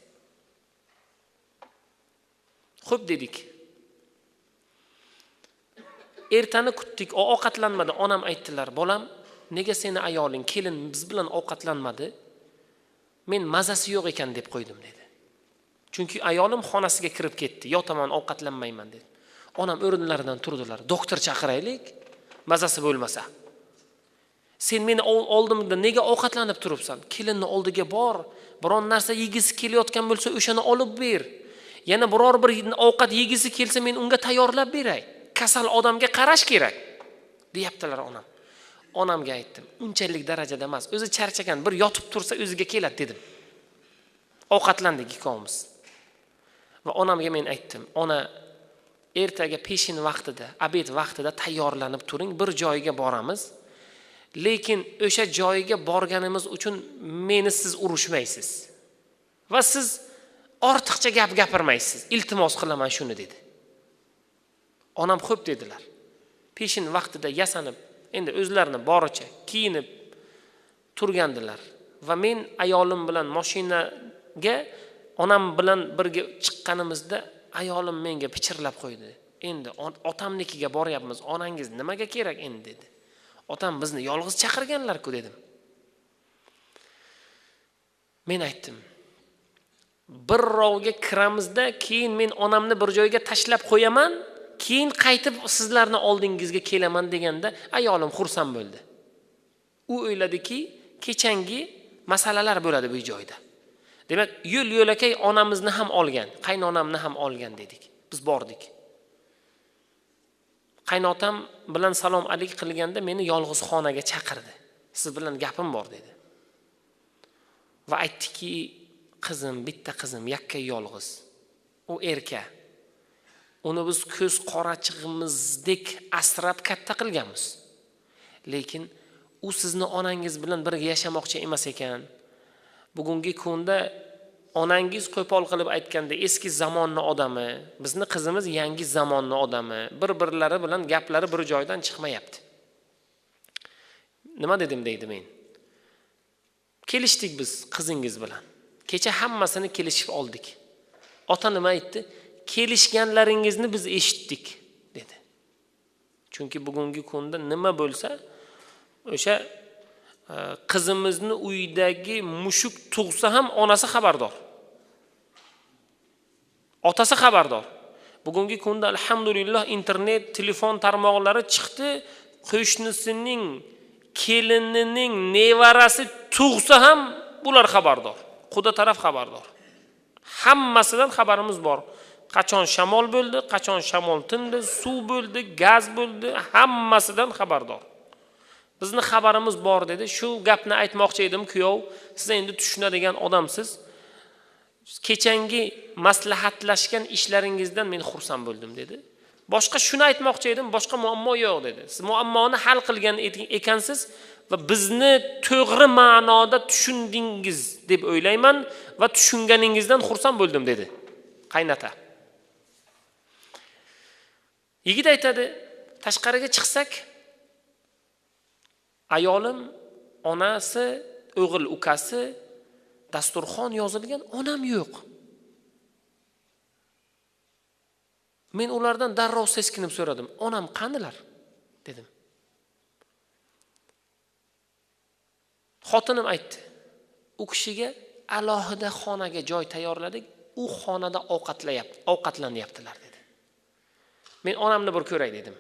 Xo'p dedik. Ertani kutdik, ovqatlanmadi. Onam aytdilar, "Bolam, nega seni ayoling, kelin biz bilan ovqatlanmadi? Men mazasi yo'q ekan deb qo'ydim" dedi. Chunki ayolim xonasiga kirib ketdi. "Yotaman, ovqatlanmayman" dedi. Onam o'rinlaridan turdilar. "Doktor chaqiraylik, mazasi bo'lmasa. Sen meni oldimda nega ovqatlanib turibsan? Kelinni oldiga bor, biron narsa yegisi kelayotgan bo'lsa o'shani olib ber. Yana biror bir ovqat yegisi kelsa men unga tayyorlab beray. Kasal odamga qarash kerak" deyaptilar onam. Onamga aytdim, "Unchalik darajada emas. O'zi charchagan, bir yotib tursa o'ziga keladi" dedim. Ovqatlandik ikkovimiz. Va onamga men aytdim, "Ona, ertaga peshin vaqtida, obed vaqtida tayyorlanib turing, bir joyga boramiz. Lekin o'sha joyga borganimiz uchun meni siz urushmaysiz. Va siz ortiqcha gap gapirmaysiz. Iltimos qilaman shuni" dedi. Onam xo'p dedilar. Peshin vaqtida yasanib, endi o'zlarini boricha kiyinib turgandilar. Va men ayolim bilan mashinaga onam bilan birga chiqqanimizda ayolim menga pichirlab qo'ydi. Endi otamnikiga boryapmiz. Onangiz nimaga kerak endi dedi. Otam bizni yolg'iz chaqirganlar-ku dedim. Men aytdim. Bir rovga kiramizda, keyin men onamni bir joyga tashlab qo'yaman, keyin qaytib sizlarni oldingizga kelaman deganda ayolim xursand bo'ldi. U o'yladiki, kechangi masalalar bo'ladi bu joyda. Demak, yo'l-yo'lakay onamizni ham olgan, qaynonamni ham olgan dedik. Biz bordik. Qaynotam bilan salom alik qilganda meni yolg'iz xonaga chaqirdi. Siz bilan gapim bor dedi. Va aytdiki, qizim, bitta qizim, yakka yolg'iz. U erka. Uni biz ko'z qorachig'imizdek asrab katta qilganmiz. Lekin u sizni onangiz bilan birga yashamoqchi emas ekan. Bugungi kunda onangiz qo'pol qilib aytganda eski zamonning odami, bizni qizimiz yangi zamonning odami, bir-birlari bilan gaplari bir joydan chiqmayapti. Nima dedim deydi men. Kelishdik biz qizingiz bilan. Kecha hammasini kelishib oldik. Ota nima aytdi? Kelishganlaringizni biz eshitdik dedi. Chunki bugungi kunda nima bo'lsa, o'sha qizimizni uydagi mushuk tug'sa ham onasi xabardor. Otasi xabardor. Bugungi kunda alhamdulillah internet, telefon tarmoqlari chiqdi. Qo'shnisining kelinining nevarasi tug'sa ham bular xabardor. Quda taraf xabardor. Hammasidan xabarimiz bor. Qachon shamol bo'ldi, qachon shamol tindi, suv bo'ldi, gaz bo'ldi, hammasidan xabardor. Bizni xabarimiz bor dedi. Shu gapni aytmoqchi edim, kuyov. Siz endi tushunadigan odamsiz. Kechangi maslahatlashgan ishlaringizdan men xursand bo'ldim dedi. Boshqa shuni aytmoqchi edim, boshqa muammo yo'q dedi. Siz muammoni hal qilgan ekansiz va bizni to'g'ri ma'noda tushundingiz deb o'ylayman va tushunganingizdan xursand bo'ldim dedi qaynota. Yigit aytadi, tashqariga chiqsak, ayolim, onasi, o'g'il ukasi, dasturxon yozilgan, onam yo'q. Men ulardan darrov seskinib so'radim. Onam qanilar? dedim. Xotinim aytdi. U kishiga alohida xonaga joy tayyorladik, u xonada ovqatlanyaptilar dedi. Men onamni bir ko'ray dedim.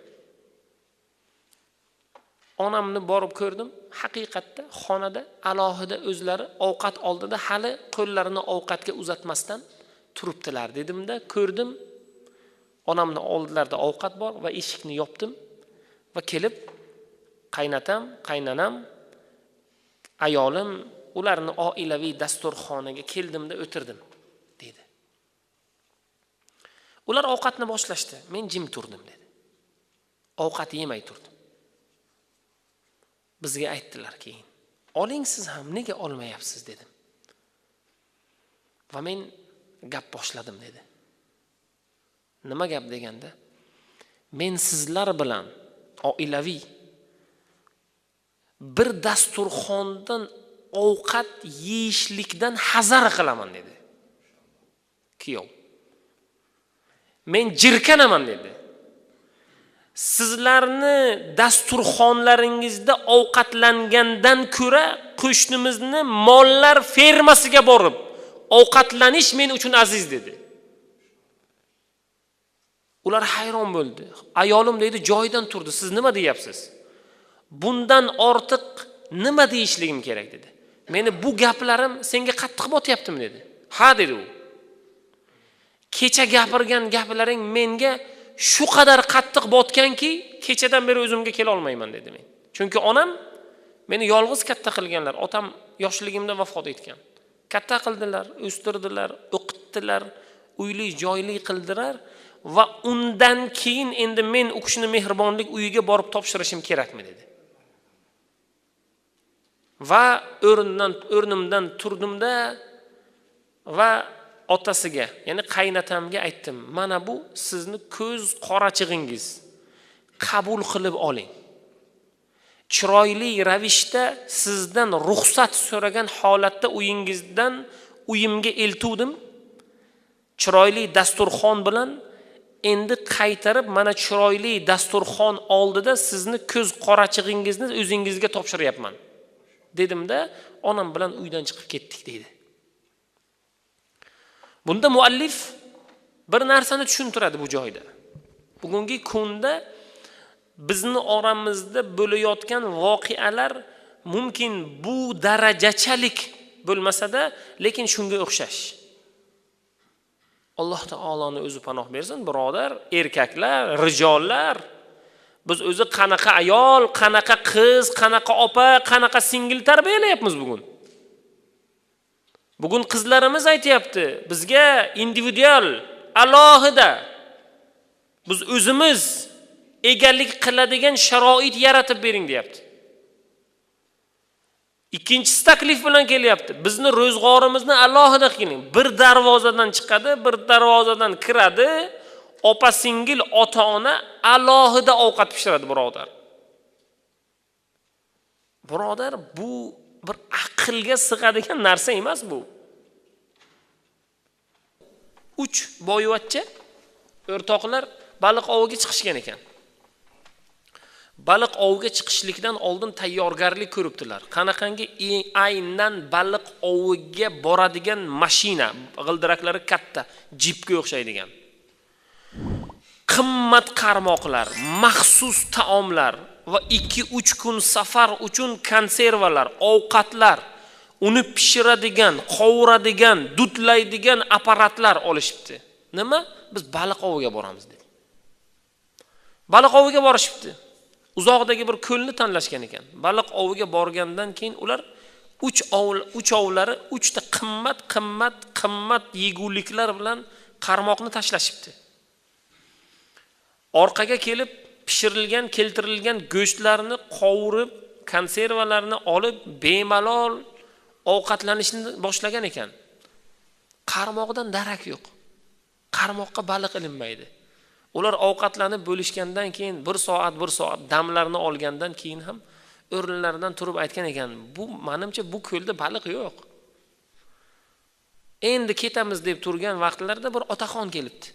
Onamni borib ko'rdim. Haqiqatda xonada alohida o'zlari ovqat oldida hali qo'llarini ovqatga uzatmasdan turibdilar dedimda, ko'rdim. Onamni oldilarida ovqat bor va eshikni yopdim va kelib qaynatam, qaynanam, ayolim ularni oilaviy dasturxoniga keldimda o'tirdim dedi. Ular ovqatni boshlashdi. Men jim turdim dedi. Ovqat yemay turdim. Bizga aytdilar keyin. Oling siz ham, nega olmayapsiz dedim. Va men gap boshladim dedi. Nima gap deganda, men sizlar bilan oilaviy bir dasturxondan ovqat yeyishlikdan hazar qilaman dedi. Kuyov. Men jirkanaman dedi. Sizlarni dasturxonlaringizda ovqatlangandan ko'ra qo'shnimizni mollar fermasiga borib ovqatlanish men uchun aziz dedi. Ular hayron bo'ldi. Ayolim deydi, joyidan turdi. Siz nima deyapsiz? Bundan ortiq nima deyishligim kerak dedi. Meni bu gaplarim senga qattiq botyaptimi dedi. Ha dedi u. Kecha gapirgan gaplaring menga shu qadar qattiq botganki, kechadan beri o'zimga kela olmayman dedi men. Chunki onam meni yolg'iz katta qilganlar. Otam yoshligimda vafot etgan. Katta qildilar, o'stirdilar, o'qitdilar, uyli joyli qildilar va undan keyin endi men u kishini mehribonlik uyiga borib topshirishim kerakmi dedi. Va o'rnimdan turdimda va otasiga, ya'ni qaynatamga aytdim. Mana bu sizni ko'z qorachig'ingiz. Qabul qilib oling. Chiroyli ravishda sizdan ruxsat so'ragan holatda uyingizdan uyimga eltuvdim. chiroyli dasturxon bilan endi qaytarib mana chiroyli dasturxon oldida sizni ko'z qorachig'ingizni o'zingizga topshiryapman dedimda, onam bilan uydan chiqib ketdik deydi. Bunda muallif bir narsani tushuntiradi bu joyda. Bugungi kunda bizni oramizda bo'layotgan voqealar mumkin bu darajachalik bo'lmasa-da, lekin shunga o'xshash. Alloh taoloni o'zi panoh bersin, birodar, erkaklar, rijollar. Biz o'zi qanaqa ayol, qanaqa qiz, qanaqa opa, qanaqa singil tarbiyalayapmiz bugun. Bugun qizlarimiz aytayapti, bizga individual, alohida biz o'zimiz egalik qiladigan sharoit yaratib bering deyapti. Ikkinchisi taklif bilan kelyapti. Bizni ro'zg'orimizni alohida qiling. Bir darvozadan chiqadi, bir darvozadan kiradi. Opa singil ota-ona alohida ovqat pishiradi, birodar. Birodar, bu bir aqlga sig'adigan narsa emas bu. 3 boyvachcha o'rtoqlar baliq oviga chiqishgan ekan. Baliq oviga chiqishlikdan oldin tayyorgarlik ko'ribdilar. Qanaqangi aynan baliq oviga boradigan mashina, g'ildiraklari katta, jipga o'xshaydigan. Qimmat qarmoqlar, maxsus taomlar va 2-3 kun safar uchun konservalar, ovqatlar, uni pishiradigan, qovuradigan, dudlaydigan apparatlar olishibdi. Nima? Biz baliq oviga boramiz dedi. Baliq oviga borishibdi. Uzoqdagi bir ko'lni tanlashgan ekan. Baliq oviga borgandan keyin ular 3 ovlari 3 ta qimmat yeguliklar bilan qarmoqni tashlashibdi. Orqaga kelib pishirilgan, keltirilgan go'shtlarni qovurib, konservalarni olib bemalol ovqatlanishni boshlagan ekan. Qarmoqdan darak yo'q. Qarmoqqa baliq ilinmaydi. Ular ovqatlanib bo'lishgandan keyin 1 soat damlarni olgandan keyin ham o'rinlaridan turib aytgan ekan, bu menimcha bu ko'lda baliq yo'q. Endi ketamiz deb turgan vaqtlarda bir otaxon kelibdi.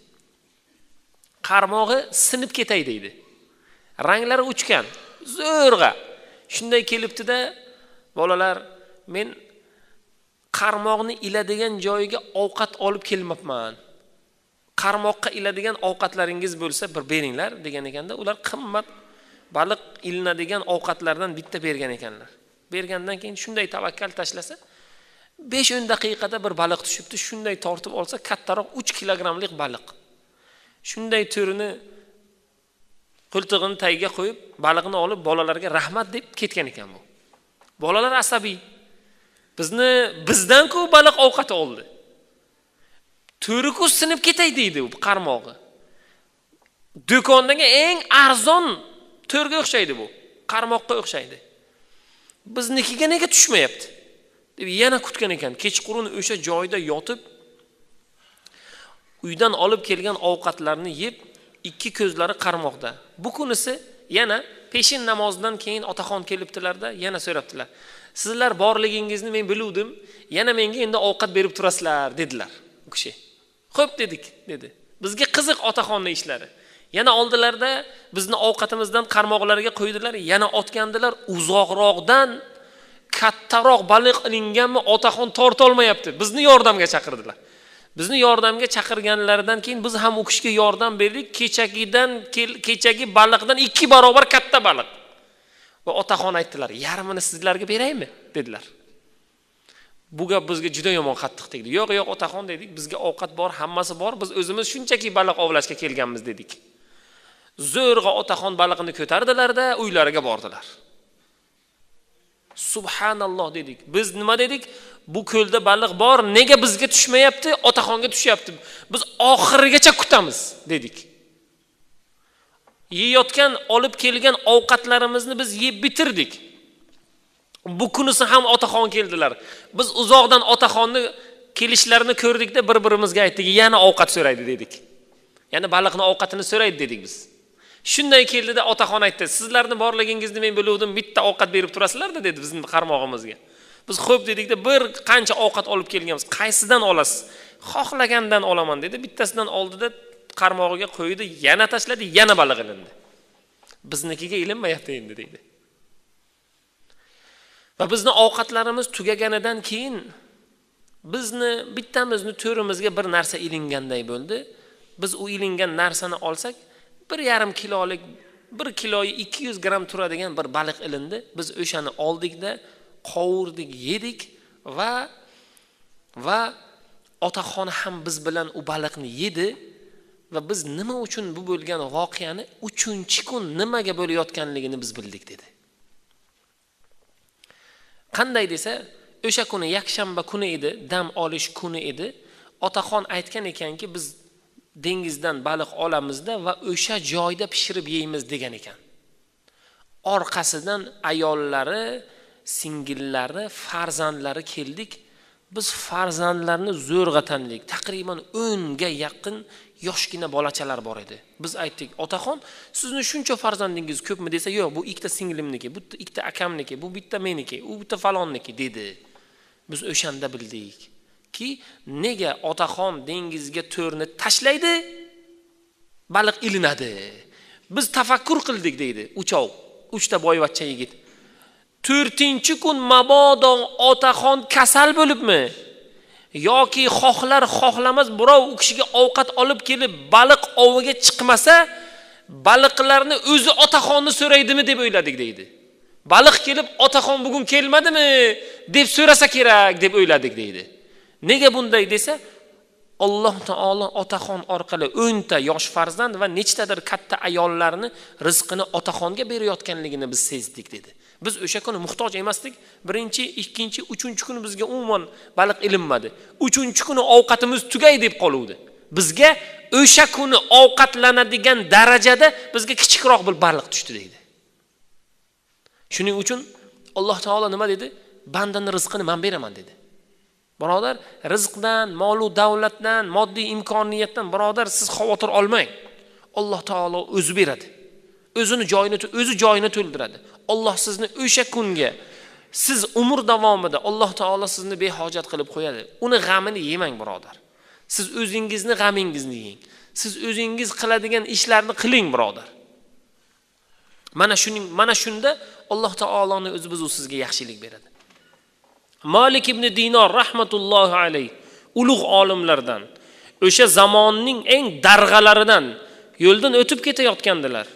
Qarmog'i sinib ketay deydi. Ranglari uchgan, zo'rg'a. Shunday kelibdi-da, bolalar, men qarmoqni iladigan joyiga ovqat olib kelmabman. Qarmoqqa iladigan ovqatlaringiz bo'lsa bir beringlar degan ekanda, ular qimmat baliq ilinadigan ovqatlardan bitta bergan ekanlar. Bergandan keyin shunday tavakkal tashlasa 5-10 daqiqada bir baliq tushibdi. Shunday tortib olsa kattaroq 3 kilogramlik baliq. Shunday turini qo'ltig'ini tagiga qo'yib, baliqni olib bolalarga rahmat deb ketgan ekan bu. Bolalar asabiy. Bizdan-ku baliq ovqati oldi. To'riku sinib ketay deydi u qarmog'i. Do'kondagi eng arzon to'rga o'xshaydi bu. Qarmoqqa o'xshaydi. Biznikiga nega tushmayapti? deb yana kutgan ekan. Kechqurun o'sha joyda yotib uydan olib kelgan ovqatlarni yeb, 2 ko'zlari qarmoqda. Bu kunisi yana peshin namozidan keyin otaxon kelibdilarda, yana so'rabdilar. Sizlar borligingizni men biluvdim, yana menga endi ovqat berib turasizlar dedilar u kishi. Xo'p dedik, dedi. Bizga qiziq otaxonning ishlari. Yana oldilarda bizni ovqatimizdan qarmoqlarga qo'ydilar, yana otgandilar, uzoqroqdan kattaroq baliq ilinganmi otaxon torta olmayapti. Bizni yordamga chaqirdilar. Bizni yordamga chaqirganlaridan keyin biz ham u kishiga yordam berdik. Kechagi baliqdan 2 barobar katta baliq. Va otaxon aytdilar, "Yarmini sizlarga beraymi?" dedilar. Bu gap bizga juda yomon qattiq tegdi. Yo'q, otaxon dedik, bizga ovqat bor, hammasi bor. Biz o'zimiz shunchaki baliq ovlashga kelganmiz dedik. Zo'rg'a otaxon baliqni ko'tardilar-da, uylariga bordilar. Subhanalloh dedik. Biz nima dedik? Bu ko'lda baliq bor, nega bizga tushmayapti? Otaxonga tushyapti. Biz oxirigacha kutamiz dedik. Yeyotgan, olib kelgan ovqatlarimizni biz yeb bitirdik. Bu kunisi ham otaxon keldilar. Biz uzoqdan otaxonni kelishlarini ko'rdikda bir-birimizga aytdik, yana ovqat so'raydi dedik. Ya'ni baliqning ovqatini so'raydi dedik biz. Shunday keldida otaxon aytdi, "Sizlarni borligingizni men biluvdim, bitta ovqat berib turasizlar-da" dedi bizning qarmog'imizga. Biz xo'p dedikda, bir qancha ovqat olib kelganmiz. Qaysidan olasiz? Xohlagandan olaman dedi. Bittasidan oldida qarmog'iga qo'ydi, yana tashladi, yana baliq ilindi. Biznikiga ilinmayapti endi dedi. Va bizning ovqatlarimiz tugaganidan keyin bizni bittamizni to'rimizga bir narsa ilinganday bo'ldi. Biz u ilingan narsani olsak, 1,5 kilolik, 1 kiloyi 200 gram turadigan bir baliq ilindi. Biz o'shani oldikda qovurdik, yedik va otaxon ham biz bilan u baliqni yedi va biz nima uchun bu bo'lgan voqeani 3-kun nimaga bo'layotganligini biz bildik dedi. Qanday desa, o'sha kuni yakshanba kuni edi, dam olish kuni edi. Otaxon aytgan ekanki, biz dengizdan baliq olamizda va o'sha joyda pishirib yeymiz degan ekan. Orqasidan ayollari, singillari, farzandlari keldik. Biz farzandlarni zo'rg'a tandik. Taqriban 10 ga yaqin yoshgina bolachalar bor edi. Biz aytdik, otaxon, sizni shuncha farzandingiz ko'pmi desa, yo'q, bu ikkita singlimniki, bu ikkita akamniki, bu bitta meniki, u bitta falonniki dedi. Biz o'shanda bildik ki, nega otaxon dengizga to'rni tashlaydi, baliq ilinadi. Biz tafakkur qildik deydi, uchta boyvachcha yigit. 4-kun mabodo otaxon kasal bo'libmi yoki xohlamas birov u kishiga ovqat olib kelib baliq oviga chiqmasa, baliqlarni o'zi otaxonni so'raydimi deb o'yladik deydi. Baliq kelib otaxon bugun kelmadimi deb so'rasa kerak deb o'yladik deydi. Nega bunday desa, Alloh taolo otaxon orqali 10 ta yosh farzand va nechtadir katta ayollarni rizqini otaxonga berayotganligini biz sezdik dedi. Biz o'sha kuni muhtoj emasdik. 1-chi, 2-chi, 3-chi kuni bizga umuman baliq ilinmadi. 3-chi kuni ovqatimiz tugay deb qoluvdi. Bizga o'sha kuni ovqatlanadigan darajada bizga kichikroq bir baliq tushdi deydi. Shuning uchun Alloh taolo nima dedi? Bandaning rizqini men beraman dedi. Birodar, rizqdan, mol va davlatdan, moddiy imkoniyatdan birodar siz xavotir olmang. Alloh taolo o'zi beradi. O'zi joyini to'ldiradi. Alloh sizni o'sha kunga, siz umr davomida Alloh taolo sizni behojat qilib qo'yadi. Uni g'amini yemang birodar. Siz o'zingizni g'amingizni yeng. Siz o'zingiz qiladigan ishlarni qiling birodar. Mana shunda Alloh taoloning o'zi biz sizga yaxshilik beradi. Malik ibn Dinor rahmatullohi alayh ulug' olimlardan, o'sha zamonning eng darg'alaridan yo'ldan o'tib ketayotgandilar.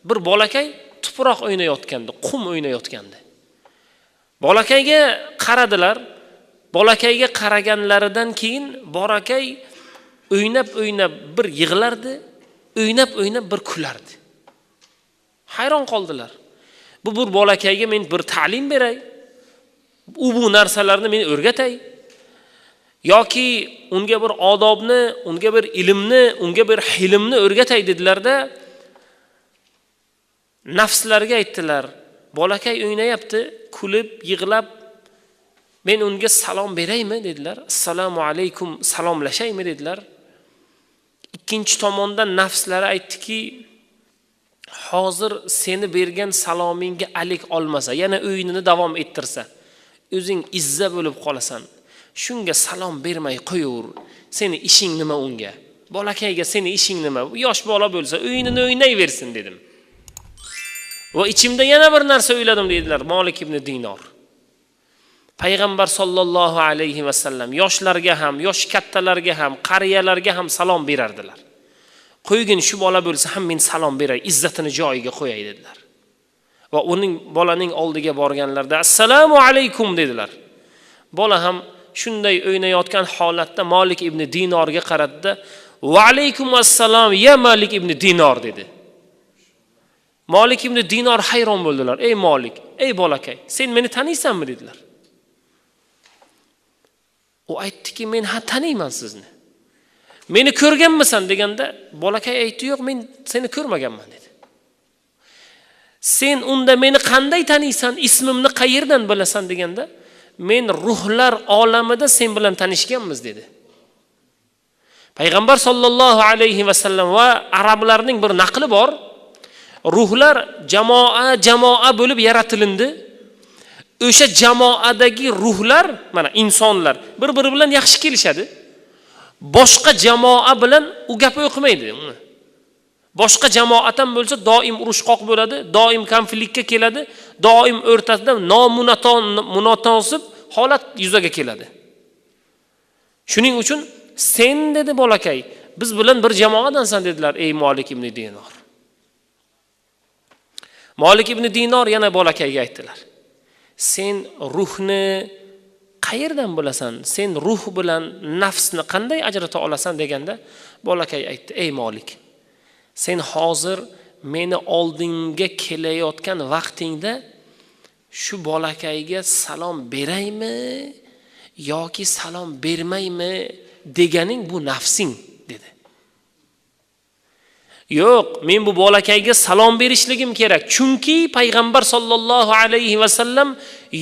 Bir bolakay tuproq o'ynayotgandi, qum o'ynayotgandi. Bolakayga qaradilar. Bolakayga qaraganlaridan keyin bolakay o'ynab bir yig'lardi, o'ynab bir kulardi. Hayron qoldilar. Bu bir bolakayga men bir ta'lim beray. Bu narsalarni men o'rgatay yoki unga bir odobni, unga bir ilmni, unga bir hilmni o'rgatay dedilarda, nafslarga aytdilar. Bolakay o'ynayapti, kulib, yig'lab, men unga salom beraymi dedilar. Assalomu alaykum salomlashaymi dedilar. Ikkinchi tomondan nafslari aytdiki, hozir seni bergan salomingga alik olmasa, yana o'yinini davom ettirsa, o'zing izza bo'lib qolasan. Shunga salom bermay qo'yaver. Seni ishing nima unga? Bolakayga seni ishing nima? Yosh bola bo'lsa o'yinini o'ynayversin dedim. Va ichimda yana bir narsa o'yladim dedilar Malik ibn Dinor. Payg'ambar sollallohu alayhi va sallam yoshlarga ham, yosh kattalarga ham, qariyalarga ham salom berardilar. Qo'ygin shu bola bo'lsa ham men salom beray, izzatini joyiga qo'yay dedilar. Va bolaning oldiga borganlarda assalomu alaykum dedilar. Bola ham shunday o'ynayotgan holatda Malik ibn Dinorga qaradi. Va alaykum assalom ya Malik ibn Dinor dedi. Malik ibn Dinor hayron bo'ldilar. Ey Malik, ey bolakay, sen meni taniysanmi dedilar. U aytdiki, men taniyman sizni. Meni ko'rganmisan deganda, bolakay aytdi, yo'q, men seni ko'rmaganman dedi. Sen unda meni qanday taniysan, ismimni qayerdan bilasan deganda, men ruhlar olamida sen bilan tanishganmiz dedi. Payg'ambar sollallohu alayhi va sallam va arablarning bir naqli bor. Ruhlar jamoa bo'lib yaratilindi. O'sha jamoadagi ruhlar, mana insonlar bir-biri bilan yaxshi kelishadi. boshqa jamoa bilan u gap o'qimaydi. Boshqa jamoat ham bo'lsa doim urushqoq bo'ladi, doim konfliktga keladi, doim o'rtasida nomunosib holat yuzaga keladi. Shuning uchun sen dedi bolakay, biz bilan bir jamoadansan dedilar, ey Malik ibn Dinor. Malik ibn Dinor yana bolakayga aytdilar. Sen ruhni qayerdan bilasan? Sen ruh bilan nafsni qanday ajrata olasan deganda, bolakay aytdi, ey Malik, sen hozir meni oldinga kelayotgan vaqtingda shu bolakayga salom beraymi yoki salom bermaymi deganing bu nafsing dedi. Yo'q, men bu bolakayga salom berishligim kerak. Chunki payg'ambar sollallohu alayhi va sallam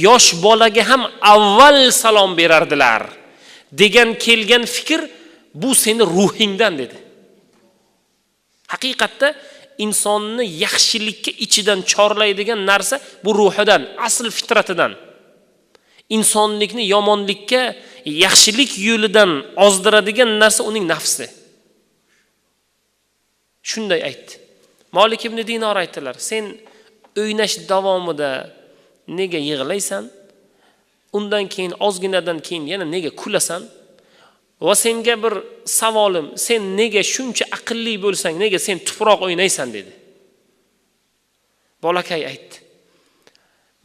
yosh bolaga ham avval salom berardilar degan kelgan fikr bu seni ruhingdan dedi. Haqiqatda insonni yaxshilikka ichidan chorlaydigan narsa bu ruhidan, asl fitratidan. İnsonlikni yomonlikka, yaxshilik yo'lidan ozdiradigan narsa uning nafsi. Shunday aytdi. Malik ibn Dinor aytdilar, sen o'ynash davomida nega yig'laysan? Undan keyin ozginadan keyin yana nega kulasan? Va senga bir savolim, sen nega shuncha aqlli bo'lsang, nega sen tuproq o'ynaysan dedi. Bolakay aytdi.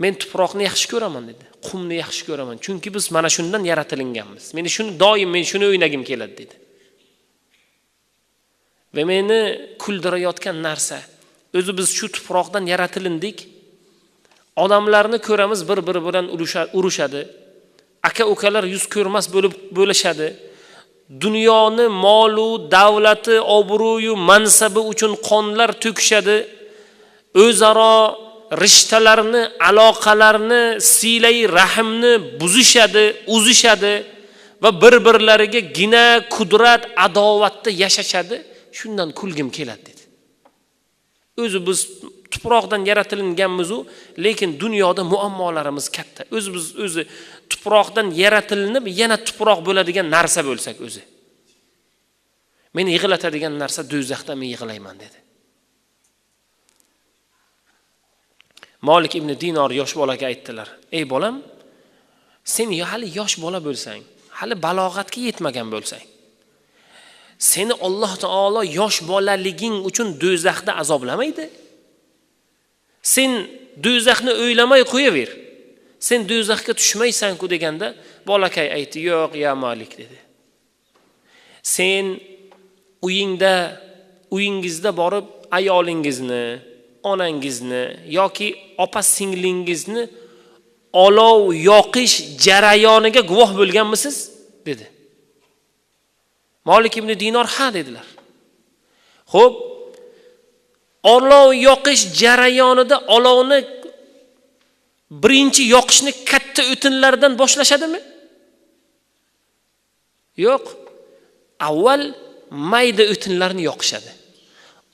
Men tuproqni yaxshi ko'raman dedi. Qumni yaxshi ko'raman. Chunki biz mana shundan yaratilganmiz. Men shuni o'ynagim keladi dedi. Va meni kuldirayotgan narsa, o'zi biz shu tuproqdan yaratilindik. Odamlarni ko'ramiz, bir-biri bilan urushadi. Aka-ukalar yuz ko'rmas bo'lib bo'lishadi. Dunyoni, molu, davlati, obro'yu, mansabi uchun qonlar to'kishadi. O'zaro rishtalarni, aloqalarni, silai rahimni buzishadi, uzishadi va bir-birlariga gina, qudrat, adovatda yashashadi. Shundan kulgim keladi dedi. O'zi biz tuproqdan yaratilganmiz, lekin dunyoda muammolarimiz katta. O'zi tuproqdan yaratilinib yana tuproq bo'ladigan narsa bo'lsak o'zi. Meni yig'latadigan narsa do'zaxda men yig'layman dedi. Malik ibn Dinor yosh bolaga aytdilar, ey bolam, sen hali yosh bola bo'lsang, hali balog'atga yetmagan bo'lsang, seni Alloh taolo yosh bolaliging uchun do'zaxda azoblamaydi. Sen do'zaxni o'ylamay qo'yaver. Sen do'zaxga tushmaysan-ku deganda, bolakay aytdi, yo'q ya Malik dedi. Sen uyingizda borib ayolingizni, onangizni yoki opa singlingizni olov yoqish jarayoniga guvoh bo'lganmisiz dedi. Malik ibn Dinor ha dedilar. Xo'p, olov yoqish jarayonida olovni birinchi yoqishni katta o'tinlardan boshlashadimi? Yo'q. Avval mayda o'tinlarni yoqishadi.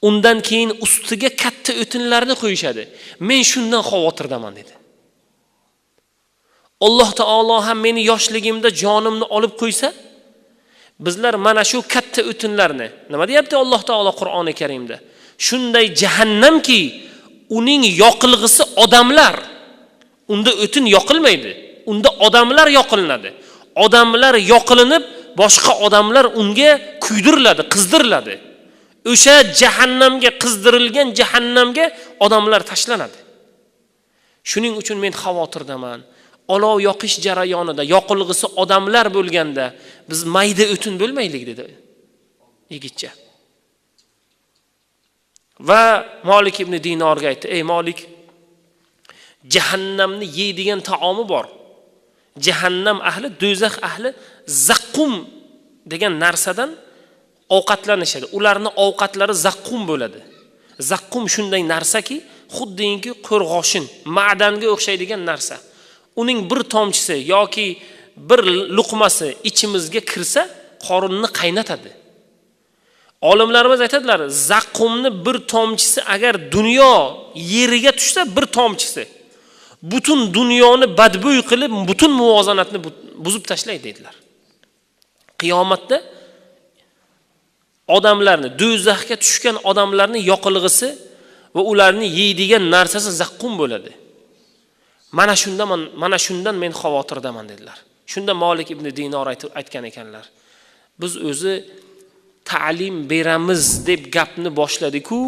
Undan keyin ustiga katta o'tinlarni qo'yishadi. Men shundan xavotirdaman dedi. Alloh taolo ham meni yoshligimda jonimni olib qo'ysa, bizlar mana shu katta o'tinlarni, nima deyapti Alloh taolo Qur'oni Karimda? Shunday jahannamki, uning yoqilg'isi odamlar. Unda o'tin yoqilmaydi. Unda odamlar yoqilinadi. Odamlar yoqilinib, boshqa odamlar unga kuydiriladi, qizdiriladi. O'sha jahannamga, qizdirilgan jahannamga odamlar tashlanadi. Shuning uchun men xavotirdaman. Olov yoqish jarayonida yoqilg'isi odamlar bo'lganda biz mayda o'tin bo'lmaylik dedi yigitcha. Va Malik ibn Dinorga aytdi, ey Malik, jahannamni yeydigan taomi bor. Jahannam ahli, do'zax ahli zaqqum degan narsadan ovqatlanishadi. Ularning ovqatlari zaqqum bo'ladi. Zaqqum shunday narsaki, xuddinki qo'rg'oshin, ma'danga o'xshaydigan narsa. Uning bir tomchisi yoki bir luqmasi ichimizga kirsa, qorinni qaynatadi. Olimlarimiz aytadilar, zaqqumni bir tomchisi agar dunyo yeriga tushsa, bir tomchisi butun dunyoni badbo'y qilib, butun muvozanatni buzib tashlaydi dedilar. Qiyomatda odamlarni, do'zaxga tushgan odamlarni yoqilg'isi va ularni yeydigan narsasi zaqqum bo'ladi. Mana shundan men xavotirdaman dedilar. Shunda Malik ibn Dinor aytgan ekanlar. Biz o'zi ta'lim beramiz deb gapni boshladik-ku,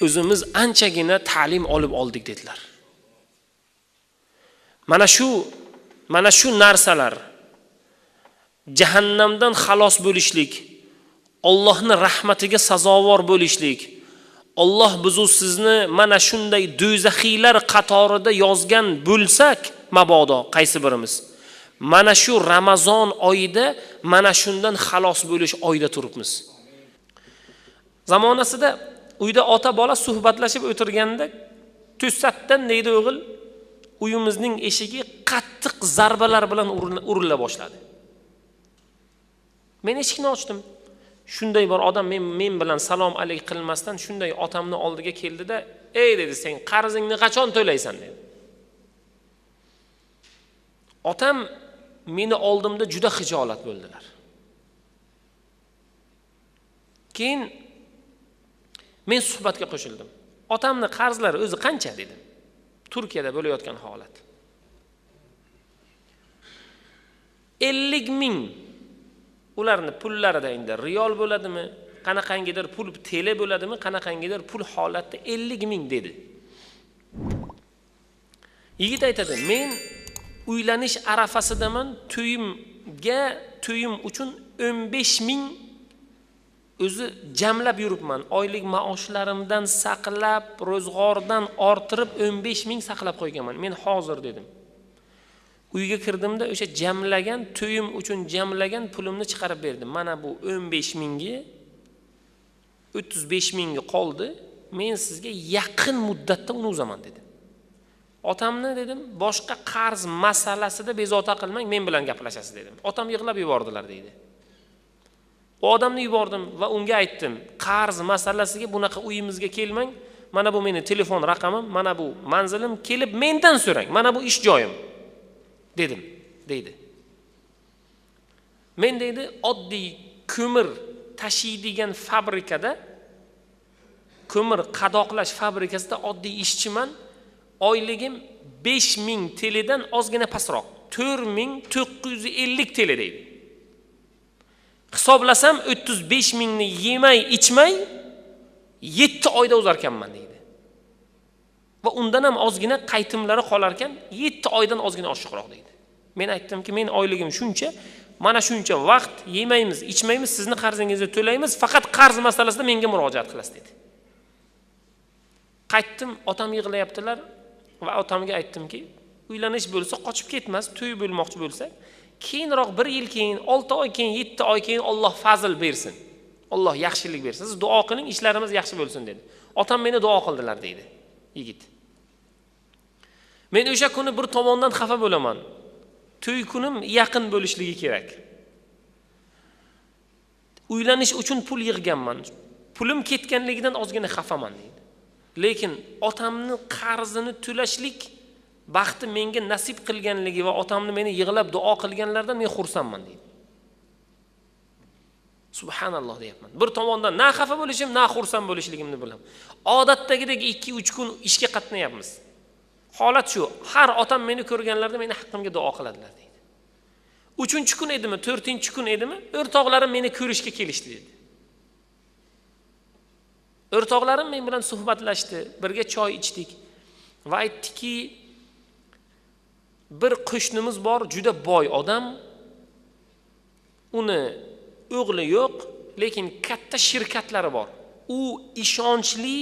o'zimiz anchagina ta'lim olib oldik dedilar. Mana shu narsalar jahannamdan xalos bo'lishlik, Allohning rahmatiga sazovor bo'lishlik, Alloh bizni sizni mana shunday do'zaxiylar qatorida yozgan bo'lsak, mabodo qaysi birimiz mana shu Ramazon oyida mana shundan xalos bo'lish oyida turibmiz. Zamonasida uyda ota bola suhbatlashib o'tirganda to'satdan deydi o'g'il, uyimizning eshigi qattiq zarbalar bilan urila boshladi. Men eshikni ochdim. Shunday bir odam men bilan salom alayk qilmasdan shunday otamni oldiga keldida, "Ey" dedi, "sen qarzingni qachon to'laysan?" dedi. Otam meni oldimda juda xijolat bo'ldilar. Keyin men suhbatga qo'shildim. Otamning qarzlari o'zi qancha dedim. Turkiyada bo'layotgan holat. 50 ming. Ularning pullarida endi riyol bo'ladimi, qanaqangidir pul tele bo'ladimi, qanaqangidir pul holatda 50 ming dedi. Yigit aytadi, "Men uylanish arafasidaman, to'yim uchun 15 ming o'zi jamlab yuribman. Oylik maoshlarimdan saqlab, ro'zg'ordan orttirib 15 ming saqlab qo'yganman. Men hozir" dedim. Uyga kirdimda o'sha jamlagan, to'yim uchun jamlagan pulimni chiqarib berdim. Mana bu 15 mingga 35 mingga qoldi. Men sizga yaqin muddatda uni uzaman dedim. Otamni dedim, boshqa qarz masalasida bezovta qilmang, men bilan gaplashasiz dedim. Otam yig'lab yubordilar deydi. O odamni yubordim va unga aytdim, qarz masalasiga bunaqa uyimizga kelmang. Mana bu meni telefon raqamim, mana bu manzilim, kelib mendan so'rang. Mana bu ish joyim dedim, deydi. Men deydi, oddiy ko'mir tashiydigan fabrikada, ko'mir qadoqlash fabrikasida oddiy ishchiman. Oyligim 5000 teledan ozgina pastroq, 4950 tele deydi. Hisoblasam 35 mingni yemay, ichmay 7 oyda o'zarkanman deydi. Va undan ham ozgina qaytimlari qolar ekan, 7 oydan ozgina oshiqroq deydi. Men aytdimki, men oyligim shuncha, mana shuncha vaqt yemaymiz, ichmaymiz, sizni qarzingizni to'laymiz, faqat qarz masalasida menga murojaat qilasiz dedi. Qaytdim, otam yig'layaptilar va otamga aytdimki, uylanish bo'lsa qochib ketmas, to'y bo'lmoqchi bo'lsa, keyinroq 1 yil keyin, 6 oy keyin, 7 oy keyin Alloh fazl bersin. Alloh yaxshilik bersin. Siz duo qiling, ishlarimiz yaxshi bo'lsin dedi. Otam meni duo qildilar deydi yigit. Men o'sha kuni bir tomondan xafa bo'laman. To'y kunim yaqin bo'lishligi kerak. Uylanish uchun pul yig'ganman. Pulim ketganligidan ozgina xafaman deydi. Lekin otamni qarzini to'lashlik baxti menga nasib qilganligi va otamni meni yig'lab duo qilganlardan men xursandman deydi. Subhanalloh deyapman. Bir tomondan na xafa bo'lishim, na xursand bo'lishligimni bilaman. Odatdagidek 2-3 kun ishga qatnayapmiz. Holat shu. Har otam meni ko'rganlarda meni haqqimga duo qiladilar deydi. 3-kun edimi, 4-kun edimi, o'rtoqlarim meni ko'rishga kelishdi dedi. O'rtoqlarim men bilan suhbatlashdi, birga choy ichdik va aytdiki, bir qo'shnimiz bor, juda boy odam. Uni o'g'li yo'q, lekin katta shirkatlari bor. U ishonchli,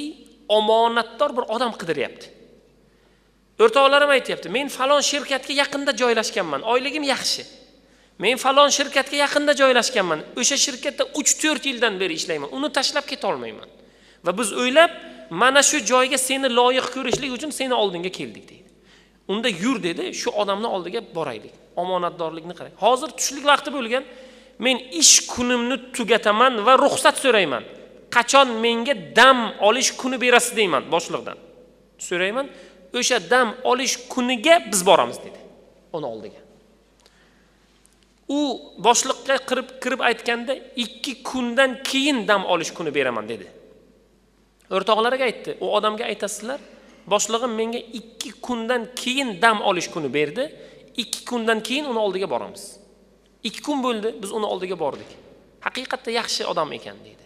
omonatdor bir odam qidiryapti. O'rtoqlarim aytayapti, men falon shirkatga yaqinda joylashganman, oyligim yaxshi. Men falon shirkatga yaqinda joylashganman. O'sha shirkatda 3-4 yildan beri ishlayman. Uni tashlab keta olmayman. Va biz o'ylab, mana shu joyga seni loyiq ko'rishlik uchun seni oldinga keldik deydi. Unda yur dedi, shu odamning oldiga boraylik. Omonatdorlikni qarang. Hozir tushlik vaqti bo'lgan. Men ish kunimni tugataman va ruxsat so'rayman. Qachon menga dam olish kuni berasiz deyman boshliqdan. So'rayman. O'sha dam olish kuniga biz boramiz dedi. Uni oldiga. U boshliqqa kirib aytganda 2 kundan keyin dam olish kuni beraman dedi. O'rtoqlariga aytdi. U odamga aytasizlar, boshlig'im menga 2 kundan keyin dam olish kuni berdi. 2 kundan keyin uni oldiga boramiz. 2 kun bo'ldi, biz uni oldiga bordik. Haqiqatda yaxshi odam ekan dedi.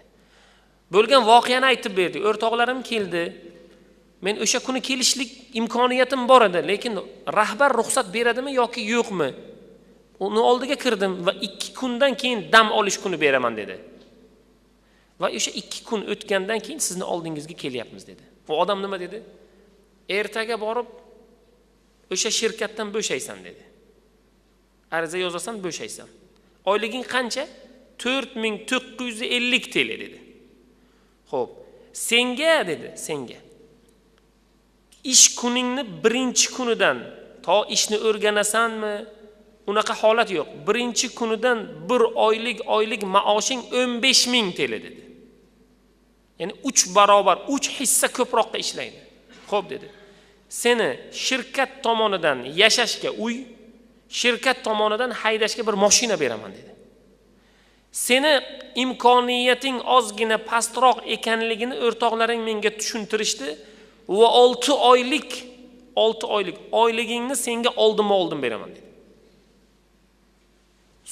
Bo'lgan voqeani aytib berdi. O'rtoqlarim keldi. Men o'sha kuni kelishlik imkoniyatim bor edi, lekin rahbar ruxsat beradimi yoki yo'qmi? Uni oldiga kirdim va 2 kundan keyin dam olish kuni beraman dedi. Va o'sha 2 kun o'tgandan keyin sizni oldingizga kelyapmiz dedi. Bu odam nima dedi? Ertaga borib o'sha shirkatdan bo'shaysan dedi. Ariza yozasan bo'shaysan. Oyliging qancha? 4950 TL dedi. Xo'p, senga dedi, senga. Ish kuningni birinchi kunidan to ishni o'rganasanmi? Unaqa holat yo'q. Birinchi kunidan bir oylik maoshing 15000 TL dedi. Ya'ni 3 barobar, 3 hissa ko'proqqa ishlaydi. Xo'p dedi. Seni shirkat tomonidan yashashga uy, shirkat tomonidan haydashga bir mashina beraman dedi. Seni imkoniyating ozgina pastroq ekanligini o'rtoqlaring menga tushuntirishdi va 6 oylik oyligingni senga oldim beraman dedi.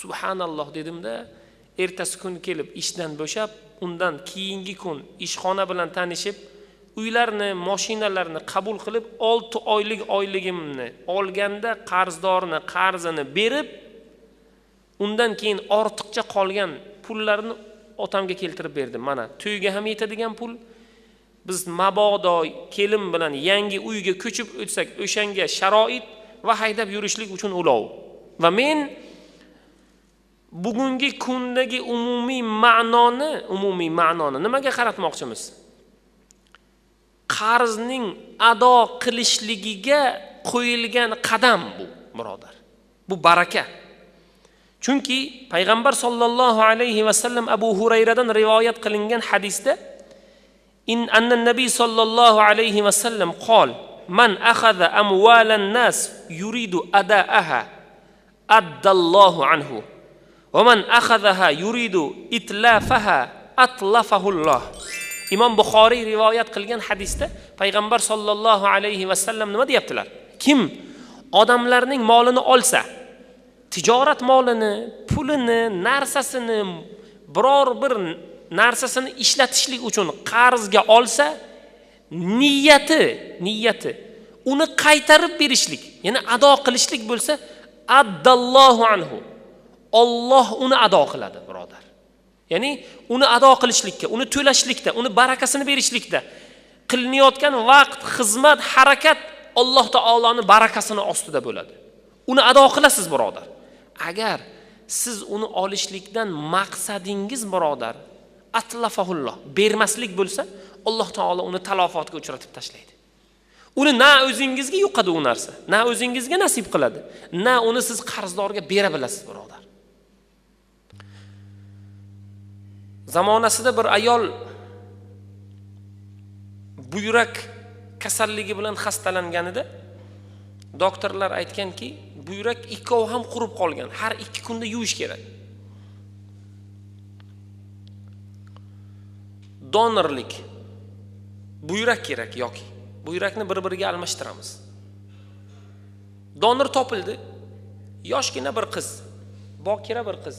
Subhanalloh dedimda, ertasi kun kelib ishdan bo'shab, undan keyingi kun ishxona bilan tanishib, uylarni, mashinalarni qabul qilib 6 oylik oyligimni olganda qarzdorni qarzini berib, undan keyin ortiqcha qolgan pullarni otamga keltirib berdim. Mana to'yga ham yetadigan pul. Biz mabodo kelin bilan yangi uyga ko'chib o'tsak, o'shanga sharoit va haydab yurishlik uchun ulov. Va men bugungi kundagi umumiy ma'noni nimaga qaratmoqchimiz? Qarzning ado qilishligiga qo'yilgan qadam bu, birodar. Bu baraka. Chunki payg'ambar sollallohu alayhi va sallam Abu Hurayradan rivoyat qilingan hadisda anna nabiy sollallohu alayhi va sallam qol: "Man akhadha amwalan nas yuridu ada'aha addallohu anhu va man akhadhaha yuridu itlafaha atlafahu Allah." Imom Buxoriy rivoyat qilgan hadisda payg'ambar sollallohu alayhi va sallam nima deyaptilar? Kim odamlarning molini olsa, tijorat molini, pulini, narsasini, biror bir narsasini ishlatishlik uchun qarzga olsa, niyati uni qaytarib berishlik, ya'ni ado qilishlik bo'lsa, addallohu anhu. Alloh uni ado qiladi, birodar. Ya'ni uni ado qilishlikka, uni to'lashlikda, uni barakasini berishlikda qilinayotgan vaqt, xizmat, harakat Alloh taoloning barakasini ostida bo'ladi. Uni ado qilasiz, birodar. Agar siz uni olishlikdan maqsadingiz, birodar, atlafahulloh, bermaslik bo'lsa, Alloh taolo uni talofotga uchratib tashlaydi. Uni na o'zingizga yuqadi u narsa, na o'zingizga nasib qiladi, na uni siz qarzdorga bera bilasiz, birodar. Zamonasida bir ayol buyrak kasalligi bilan xastalanganida doktorlar aytganki, buyrak ikkovi ham qurib qolgan, har 2 kunda yuvish kerak. Donorlik buyrak kerak yoki buyrakni bir-biriga almashtiramiz. Donor topildi. Yoshgina bir qiz, bokira bir qiz.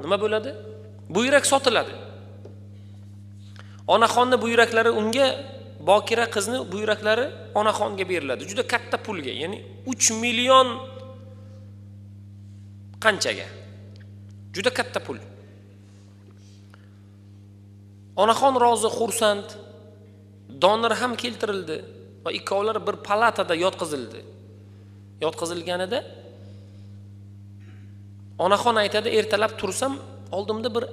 Nima bo'ladi? Buyrak sotiladi. Onaxonni buyraklari unga, bokira qizni buyraklari onaxonga beriladi. Juda katta pulga, ya'ni 3 million qanchaga? Juda katta pul. Onaxon rozi, xursand. Donor ham keltirildi va ikkovlari bir palatada yotqizildi. Yotqizilganida onaxon aytadi, ertalab tursam, oldimda bir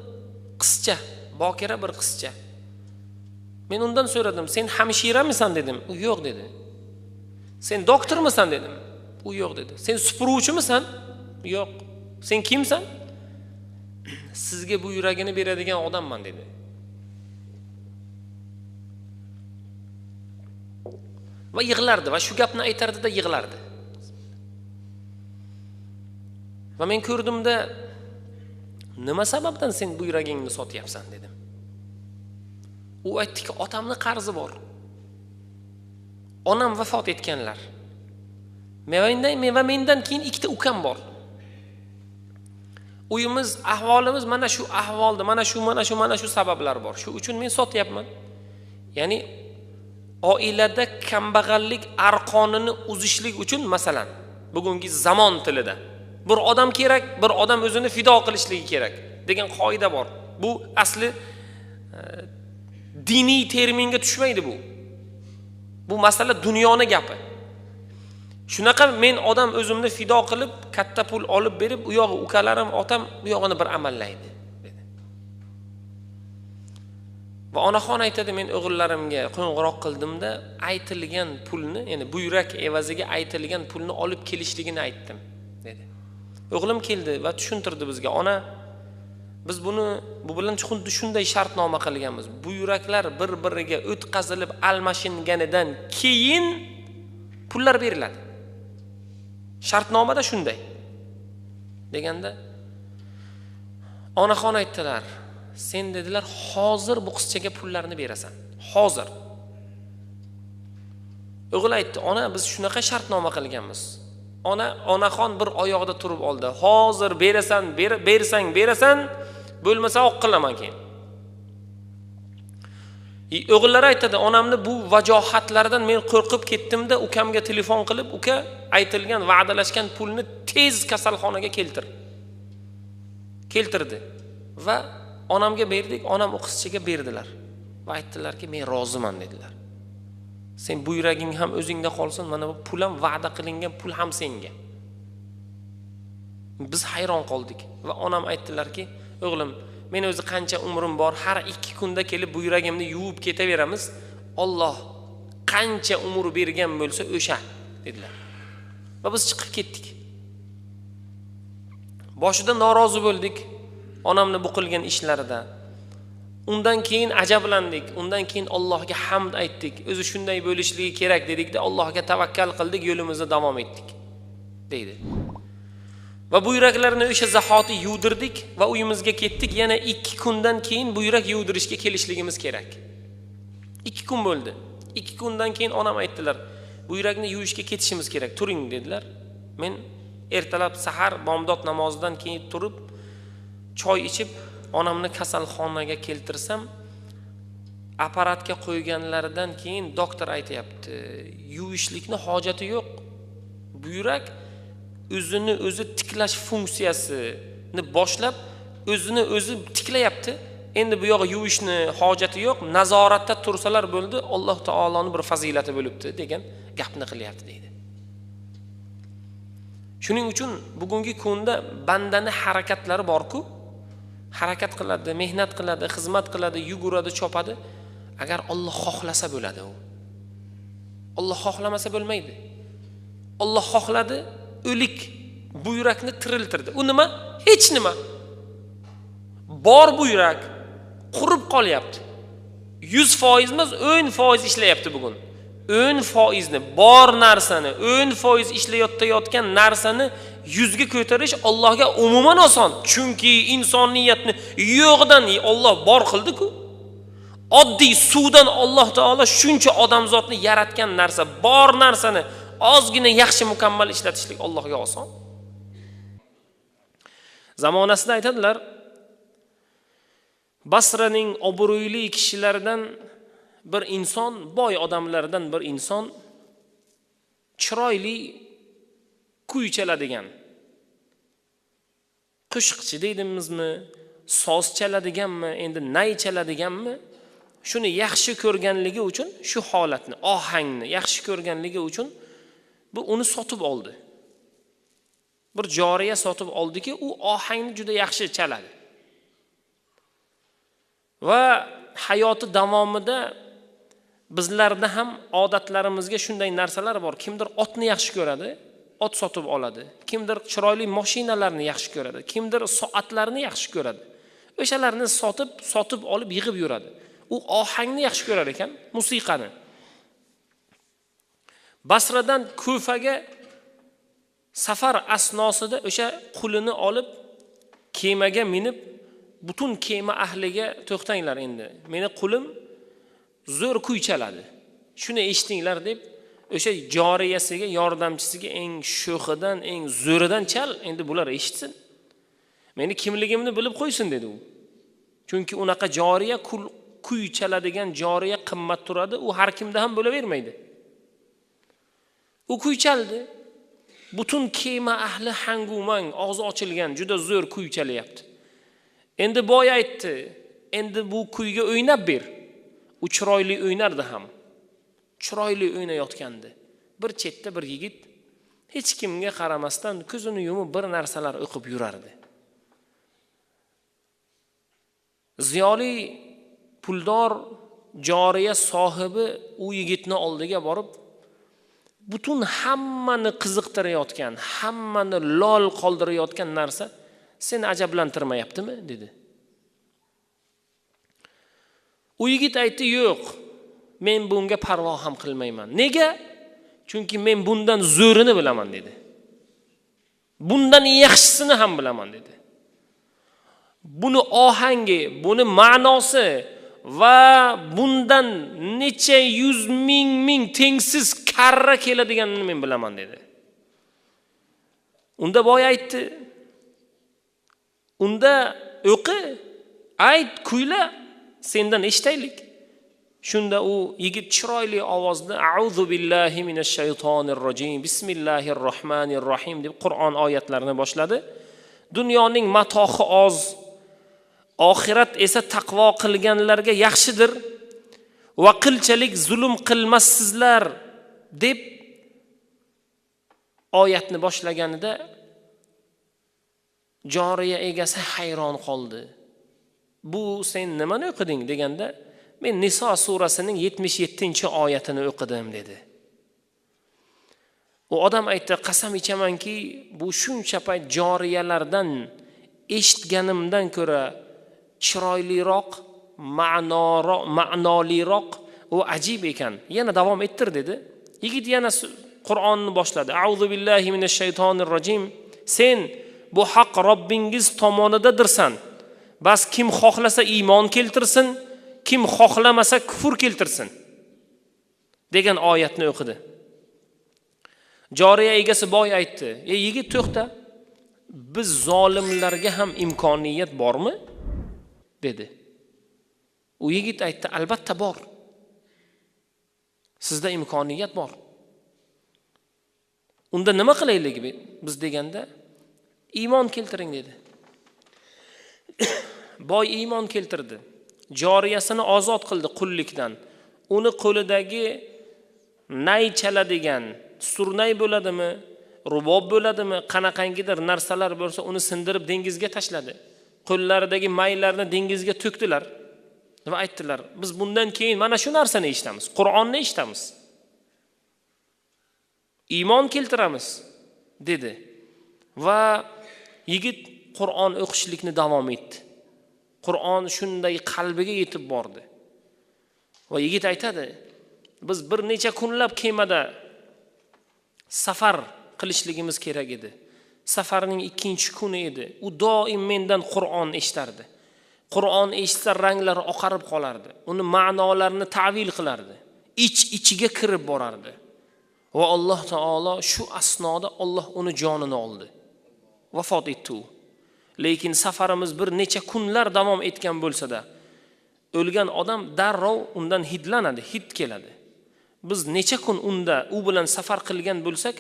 qizcha, bokira bir qizcha. Men undan so'radim, "Sen hamshiramisan?" dedim. U yo'q dedi. "Sen doktormisan?" dedim. U yo'q dedi. "Sen supuruvchimisan?" Yo'q. "Sen kimsan?" "Sizga bu yuragini beradigan odamman" dedi. Va yig'lardi va shu gapni aytardida yig'lardi. Va men ko'rdimda, nima sababdan sen bu yuragingni sotyapsan dedim. U aytdiki, otamni qarzi bor. Onam vafot etganlar. Mendan keyin ikkita ukam bor. Uyimiz, ahvolimiz mana shu ahvolda, mana shu sabablar bor. Shu uchun men sotyapman. Ya'ni oilada kambag'allik arqonini uzishlik uchun, masalan, bugungi zamon tilida bir odam kerak, bir odam o'zini fido qilishligi kerak degan qoida bor. Bu asli diniy terminga tushmaydi bu. Bu masala dunyoni gapi. Shunaqa men odam o'zimni fido qilib, katta pul olib berib, u yog'i ukalarim, otam bu yog'ini bir amallaydi dedi. Va onaxon aytadi, men o'g'illarimga qo'ng'iroq qildimda, aytilgan pulni, ya'ni buyrak evaziga aytilgan pulni olib kelishligini aytdim dedi. O'g'lim keldi va tushuntirdi bizga, ona, biz bu bilan xuddi shunday shartnoma qilganmiz. Buyraklar bir-biriga o'tkazilib almashinganidan keyin pullar beriladi. Shartnomada shunday. Deganda onaxon aytdilar, sen dedilar, hozir bu qizchaga pullarni berasan. Hozir. O'g'il aytdi, ona, biz shunaqa shartnoma qilganmiz. Onaxon bir oyoqda turib oldi. Hozir berasan, berasan, bo'lmasa oq qilaman keyin. O'g'illar aytadi, onamni bu vajohatlardan men qo'rqib ketdimda, ukamga telefon qilib, uka aytilgan, va'dalashgan pulni tez kasalxonaga keltirdi. Va onamga berdik, onam u qizchaga berdilar. Va aytdilarki, men roziman dedilar. Sen bu yuraging ham o'zingda qolsin, mana bu pul ham va'da qilingan pul ham senga. Biz hayron qoldik va onam aytdilarki, o'g'lim, men o'zi qancha umrim bor, har 2 kunda kelib bu yuragimni yuvib ketaveramiz. Alloh qancha umr bergan bo'lsa o'sha dedilar. Va biz chiqib ketdik. Boshida norozi bo'ldik onamni bu qilgan ishlaridan. Undan keyin ajablandik. Undan keyin Allohga hamd aytdik. O'zi shunday bo'lishligi kerak dedikda, Allohga tavakkal qildik, yo'limizda davom etdik deydi. Va bu yuraklarni o'sha zahoti yuvdirdik va uyimizga ketdik. Yana 2 kundan keyin bu yurak yuvdirishga kelishligimiz kerak. 2 kun bo'ldi. 2 kundan keyin onam aytdilar, bu yurakni yuvishga ketishimiz kerak, turing dedilar. Men ertalab sahar bomdod namozidan keyin turib, choy ichib, onamni kasalxonaga keltirsam, apparatga qo'yganlaridan keyin doktor aytayapti, yuvishlikni hojati yo'q. Bu yurak o'zini o'zi tiklash funksiyasini boshlab, o'zini o'zi tiklayapti. Endi bu yo'q, yuvishni hojati yo'q. Nazoratda tursalar bo'ldi, Alloh taoloning bir fazilati bo'libdi degan gapni qilyapti deydi. Shuning uchun bugungi kunda bandani harakatlari bor-ku, harakat qiladi, mehnat qiladi, xizmat qiladi, yuguradi, chopadi. Agar Alloh xohlasa bo'ladi u. Alloh xohlamasa bo'lmaydi. Alloh xohladi, o'lik bu yurakni tiriltirdi. U nima? Hech nima. Bor bu yurak qurib qolyapti. 100% emas, 10% ishlayapti bugun. 10%ni, bor narsani, 10% ishlayotgan narsani 100 ga ko'tarish Allohga umuman oson. Chunki insoniyatni yo'qdan Alloh bor qildi-ku. Oddiy suvdan Alloh taolo shuncha odamzodni yaratgan narsa, bor narsani ozgina yaxshi mukammal ishlatishlik Allohga oson. Zamonasida aytadilar, Basraning obro'li kishilaridan bir inson, boy odamlardan bir inson chiroyli kuy chaladigan, qo'shiqchi deydimizmi, soz chaladiganmi, endi nay chaladiganmi, shuni yaxshi ko'rganligi uchun, shu holatni, ohangni yaxshi ko'rganligi uchun bu uni sotib oldi. Bir joriya sotib oldiki, u ohangni juda yaxshi chaladi. Va hayoti davomida bizlarda ham odatlarimizga shunday narsalar bor. Kimdir otni yaxshi ko'radi, ot sotib oladi. Kimdir chiroyli mashinalarni yaxshi ko'radi, kimdir soatlarni yaxshi ko'radi. O'shalarni sotib olib yig'ib yuradi. U ohangni yaxshi ko'rar ekan, musiqani. Basradan Kufaga safar asnosida o'sha qulini olib kemaga minib butun kema ahliga to'xtanglar endi. Meni qulim zo'r kuy chaladi. Shuni eshitinglar deb o'sha joriyasiga, yordamchisiga eng sho'xidan, eng zo'ridan chal, endi bular eshitsin. Meni kimligimni bilib qo'ysin dedi u. Chunki unaqa joriya kuy chaladigan joriya qimmat turadi, u har kimda ham bo'lavermaydi. U kuy chaldi. Butun kema ahli hangumang, og'zi ochilgan, juda zo'r kuy chalayapti. Endi boy aytdi, endi bu kuyga o'ynab ber. U chiroyli o'ynardi ham. Chiroyli o'ynayotgandi. Bir chetda bir yigit hech kimga qaramasdan ko'zini yumib bir narsalar o'qib yurardi. Ziyoli puldor joriya sohibi u yigitni oldiga borib, butun hammani qiziqtirayotgan, hammani lol qoldirayotgan narsa seni ajablantirmayaptimi dedi. U yigit aytdi, yo'q, men bunga parvo ham qilmayman. Nega? Chunki men bundan zo'rini bilaman dedi. Bundan yaxshisini ham bilaman dedi. Buni ohangi, buni ma'nosi va bundan necha yuz ming tengsiz karra keladiganini men bilaman dedi. Unda boy aytdi, unda o'qi, ayt, kuyla, sendan eshitaylik. Shunda u yigit chiroyli ovozda a'udhu billahi minash shaytonir rojim, bismillahir rohmanir rohim deb Qur'on oyatlarini boshladi. Dunyoning matohi oz, oxirat esa taqvo qilganlarga yaxshidir va qilchalik zulm qilmassizlar deb oyatni boshlaganida joriya egasi hayron qoldi. Bu sen nimani o'qiding deganda, men Niso surasining 77-oyatini o'qidim dedi. U odam aytdi, qasam ichamanki, bu shuncha payt joriyalardan eshitganimdan ko'ra chiroyliroq, ma'noliroq va ajib ekan. Yana davom ettir dedi. Yigit yana Qur'onni boshladi. A'udhu billahi minash shaytonir rojim. Sen bu haq Robbingiz tomonidadirsan. Bas kim xohlasa iymon keltirsin, kim xohlamasa kufr keltirsin degan oyatni o'qidi. Joriya egasi boy aytdi, "Ey yigit, to'xta. Biz zolimlarga ham imkoniyat bormi?" dedi. U yigit aytdi, "Albatta bor. Sizda imkoniyat bor. Unda nima qilaylik biz deganda, iymon keltiring" dedi. Boy iymon keltirdi. Joriyasini ozod qildi qullikdan. Uni qo'lidagi nay chaladigan, surnay bo'ladimi, rubob bo'ladimi, qanaqangidir narsalar bo'lsa, uni sindirib dengizga tashladi. Qo'llaridagi maylarni dengizga to'kdilar va aytdilar, biz bundan keyin mana shu narsani eshitamiz, Qur'onni eshitamiz. Iymon keltiramiz dedi. Va yigit Qur'on o'qishlikni davom etdi. Qur'on shunday qalbiga yetib bordi. Va yigit aytadi, biz bir necha kunlab kemada safar qilishligimiz kerak edi. Safarning 2-kuni edi. U doim mendan Qur'on eshitardi. Qur'on eshitsa ranglari oqarib qolardi. Uni ma'nolarini ta'vil qilardi. Ichiga kirib borardi. Va Alloh taolo shu asnoda Alloh uni jonini oldi. Vafot etdi u. Lekin safarimiz bir necha kunlar davom etgan bo'lsa-da, o'lgan odam darrov undan hidlanadi, hid keladi. Biz necha kun unda u bilan safar qilgan bo'lsak,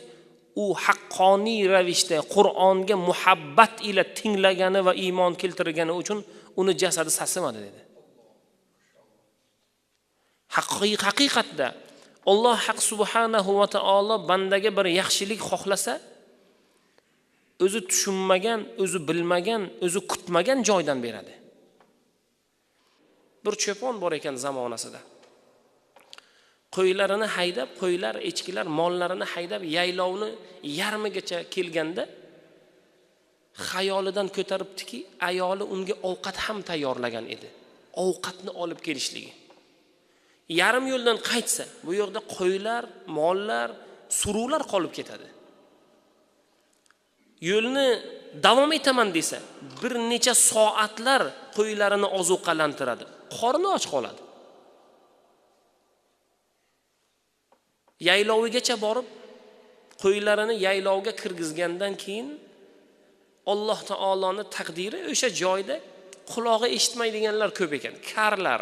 u haqqoniy ravishda Qur'onga muhabbat ila tinglagani va iymon keltirgani uchun uni jasadi sasimadi dedi. Haqiqatda Alloh haq subhanahu va taolo bandaga bir yaxshilik xohlasa, o'zi tushunmagan, o'zi bilmagan, o'zi kutmagan joydan beradi. Bir cho'pon bor ekan zamonasida. Qo'ylarini haydab, qo'ylar, echkilar mollarini haydab yaylovni yarmigacha kelganda xayolidan ko'taribdiki, ayoli unga ovqat ham tayyorlagan edi. Ovqatni olib kelishligi. Yarim yo'ldan qaytsa, bu yerda qo'ylar, mollar, suruvlar qolib ketadi. yo'lni davom etaman desa, bir necha soatlar qo'ylarini ozuqalantiradi. Qorni och qoladi. Yaylovigacha borib, qo'ylarini yaylovga kirgizgandan keyin Alloh taoloning taqdiri o'sha joyda qulog'i eshitmaydiganlar ko'p ekan. Karlar,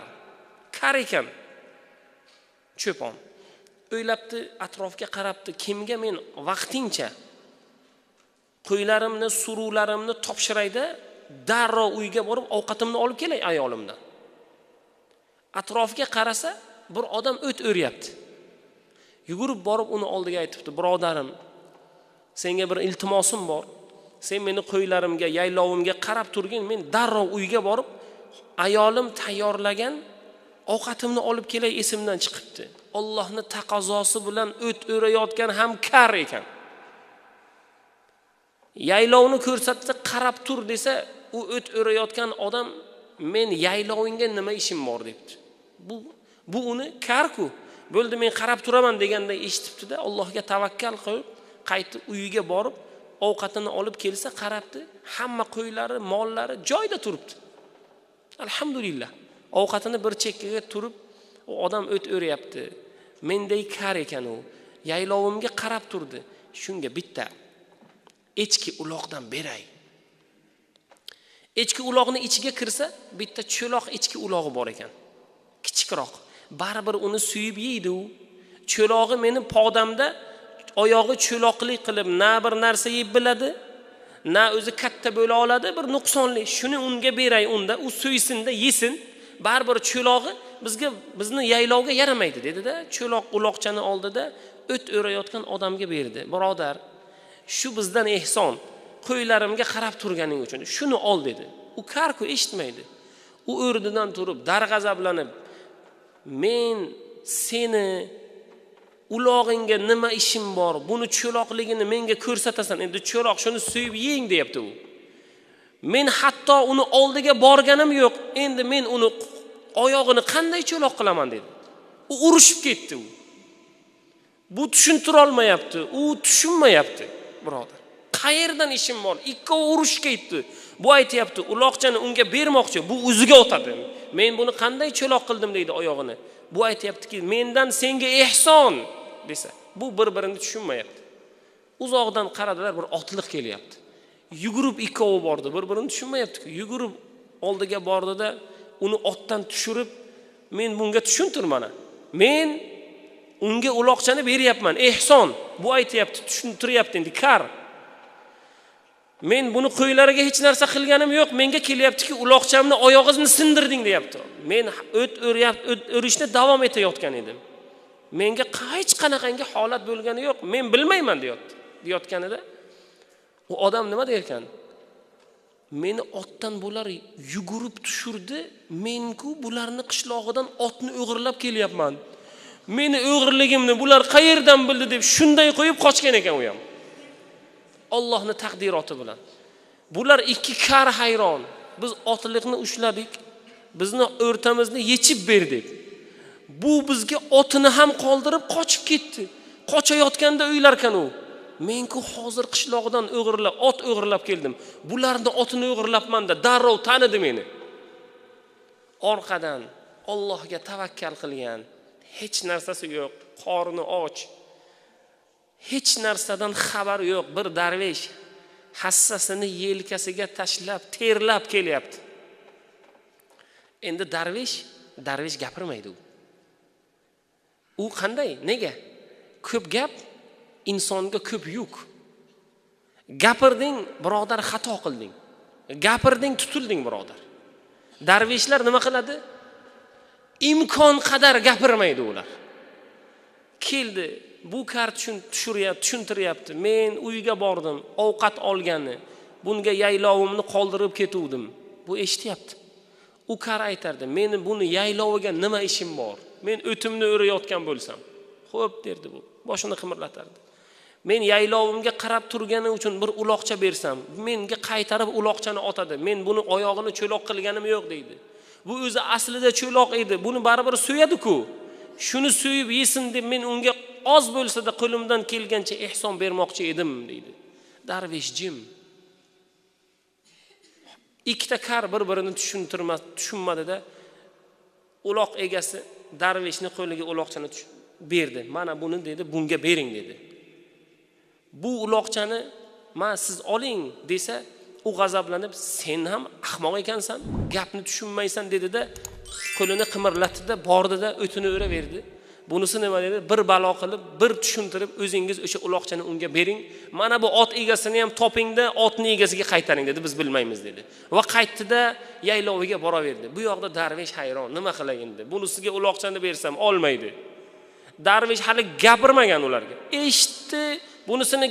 kar ekan. Cho'pon. O'ylabdi, atrofga qarabdi, kimga men vaqtincha qo'ylarimni, suruvlarimni topshirayda, darrov uyga borib ovqatimni olib kelay ayolimdan. Atrofga qarasa, bir odam o't o'ryapti. Yugurib borib uni oldiga aytibdi: "Birodarim, senga bir iltimosim bor. Sen meni qo'ylarimga, yaylovimga qarab turgin, men darrov uyga borib ayolim tayyorlagan ovqatimni olib kelay, esimdan chiqibdi." Allohning taqozosi bilan o't o'rayotgan ham kar ekan. Yaylovni ko'rsatdi, qarab tur desa, u o't o'rayotgan odam men yaylovingga nima ishim bor debdi. Bu uni kar-ku. Bo'ldi, men qarab turaman deganda eshitibdi-da, Allohga tavakkal qilib, qaytib uyiga borib ovqatini olib kelsa, qarabdi, hamma qo'ylari, mollari joyida turibdi. Alhamdulillah. Ovqatini bir chekkaga turib, u odam o't o'ryapti. Menday kar ekan u. Yaylovimga qarab turdi. Shunga bitta echki uloqdan beray. Echki uloqning ichiga kirsa, bitta cho'loq echki ulog'i bor ekan. Kichikroq. Baribir uni suyib yeydi u. Cho'log'i meni podamda oyog'i cho'loqlik qilib na bir narsa yeb biladi, na o'zi katta bo'la oladi, bir nuqsonli. Shuni unga beray, unda u so'ysin-da, yesin. Baribir cho'log'i bizni yaylovga yaramaydi dedi-da, cho'loq uloqchani oldida o't o'rayotgan odamga berdi. Birodar, shu bizdan ehson. Qo'ylarimga qarab turganing uchun shuni ol dedi. U kar-ku eshitmaydi. U o'rnidan turib, darg'azablanib, men seni ulog'ingga nima ishim bor? Buni cho'loqligini menga ko'rsatasan. Endi cho'loq shuni suyib yeng deyapti u. Men hatto uni oldiga borganim yo'q. Endi men uni oyog'ini qanday cho'loq qilaman dedi. U urushib ketdi u. Bu tushuntira olmayapti. U tushunmayapti, birodar. Qayerdan ishim bor? Ikkovi urushga ketdi. Bu aytayapti, uloqchani unga bermoqchi, bu o'ziga o'tadi. Men buni qanday cho'loq qildim deydi oyog'ini. Bu aytayaptiki, mendan senga ehson desa, bu bir-birini tushunmayapti. Uzoqdan qaradilar, bir otliq kelyapti. Yugurib ikkovi bordi, bir-birini tushunmayapti-ku. Yugurib oldiga bordi-da, uni otdan tushirib, men bunga tushuntir mana. Men unga uloqchani beryapman, ehson. Bu aytayapti, tushuntiryapti endi kar. Men buni qo'ylariga hech narsa qilganim yo'q. Menga kelyaptiki, uloqchamni oyog'ingizni sindirding deyapti. Men o't o'rishni davom etayotgan edim. Menga hech qanaqangi holat bo'lgani yo'q. Men bilmayman deyotganida u odam nima derkan? Meni otdan bular yugurib tushirdi. Men-ku bularni qishlog'idan otni o'g'irlab kelyapman. Meni o'g'irligimni bular qayerdan bildi deb shunday qo'yib qochgan ekan u ham. Allohning taqdiroti bilan. Bular ikki kar hayron. Biz otliqni ushladik. Bizni o'rtamizni yechib berdik. Bu bizga otini ham qoldirib qochib ketdi. Qochayotganda o'ylarkan u. Men-ku hozir qishloqdan ot o'g'irlab keldim. Bularning otini o'g'irlabman-da, darrov tanidi meni. Orqadan Allohga tavakkal qilgan, hech narsasi yo'q, qorni och. Hech narsadan xabar yo'q bir darvish hassasini yelkasiga tashlab, terlab kelyapti. Endi darvish gapirmaydi u. U qanday? Nega? Ko'p gap insonga ko'p yuk. Gapirding, birodar, xato qilding. Gapirding, tutilding, birodar. Darvishlar nima qiladi? Imkon qadar gapirmaydi ular. Keldi, bu kart tushuntiryapti. Men uyga bordim, ovqat olgani, bunga yaylovimni qoldirib ketuvdim. Bu eshityapti. U kar aytardi, meni buni yayloviga nima ishim bor? Men o'timni o'rayotgan bo'lsam. Xo'p derdi bu. Boshini qimirlatardi. Men yaylovimga qarab turgani uchun bir uloqcha bersam, menga qaytarib uloqchani otadi. Men buni oyog'ini cho'loq qilganim yo'q deydi. Bu o'zi aslida cho'loq edi. Buni baribir so'yadi-ku. Shuni so'yib yesin deb men unga oz bo'lsa-da qo'limdan kelgancha ehson bermoqchi edim deydi. Darvesh jim. Ikkita kar bir-birini tushunmadi-da, uloq egasi darveshni qo'liga uloqchani berdi. Mana buni dedi, bunga bering dedi. Bu uloqchani siz oling desa, u g'azablanib, sen ham ahmoq ekansan, gapni tushunmaysan dedi-da, qo'lini qimirlatdi-da, bordi-da, o'tini o'raverdi. Bunisi nima dedi? Bir balo qilib, bir tushuntirib, o'zingiz o'sha uloqchani unga bering. Mana bu ot egasini ham topingda, otni egasiga qaytaring dedi, biz bilmaymiz dedi. Va qaytdi-da, yayloviga boraverdi. Bu yoqda darvesh hayron, nima qilay endi? Bunisiga uloqchani bersam olmaydi. Darvesh hali gapirmagan ularga. Eshitdi, bunisini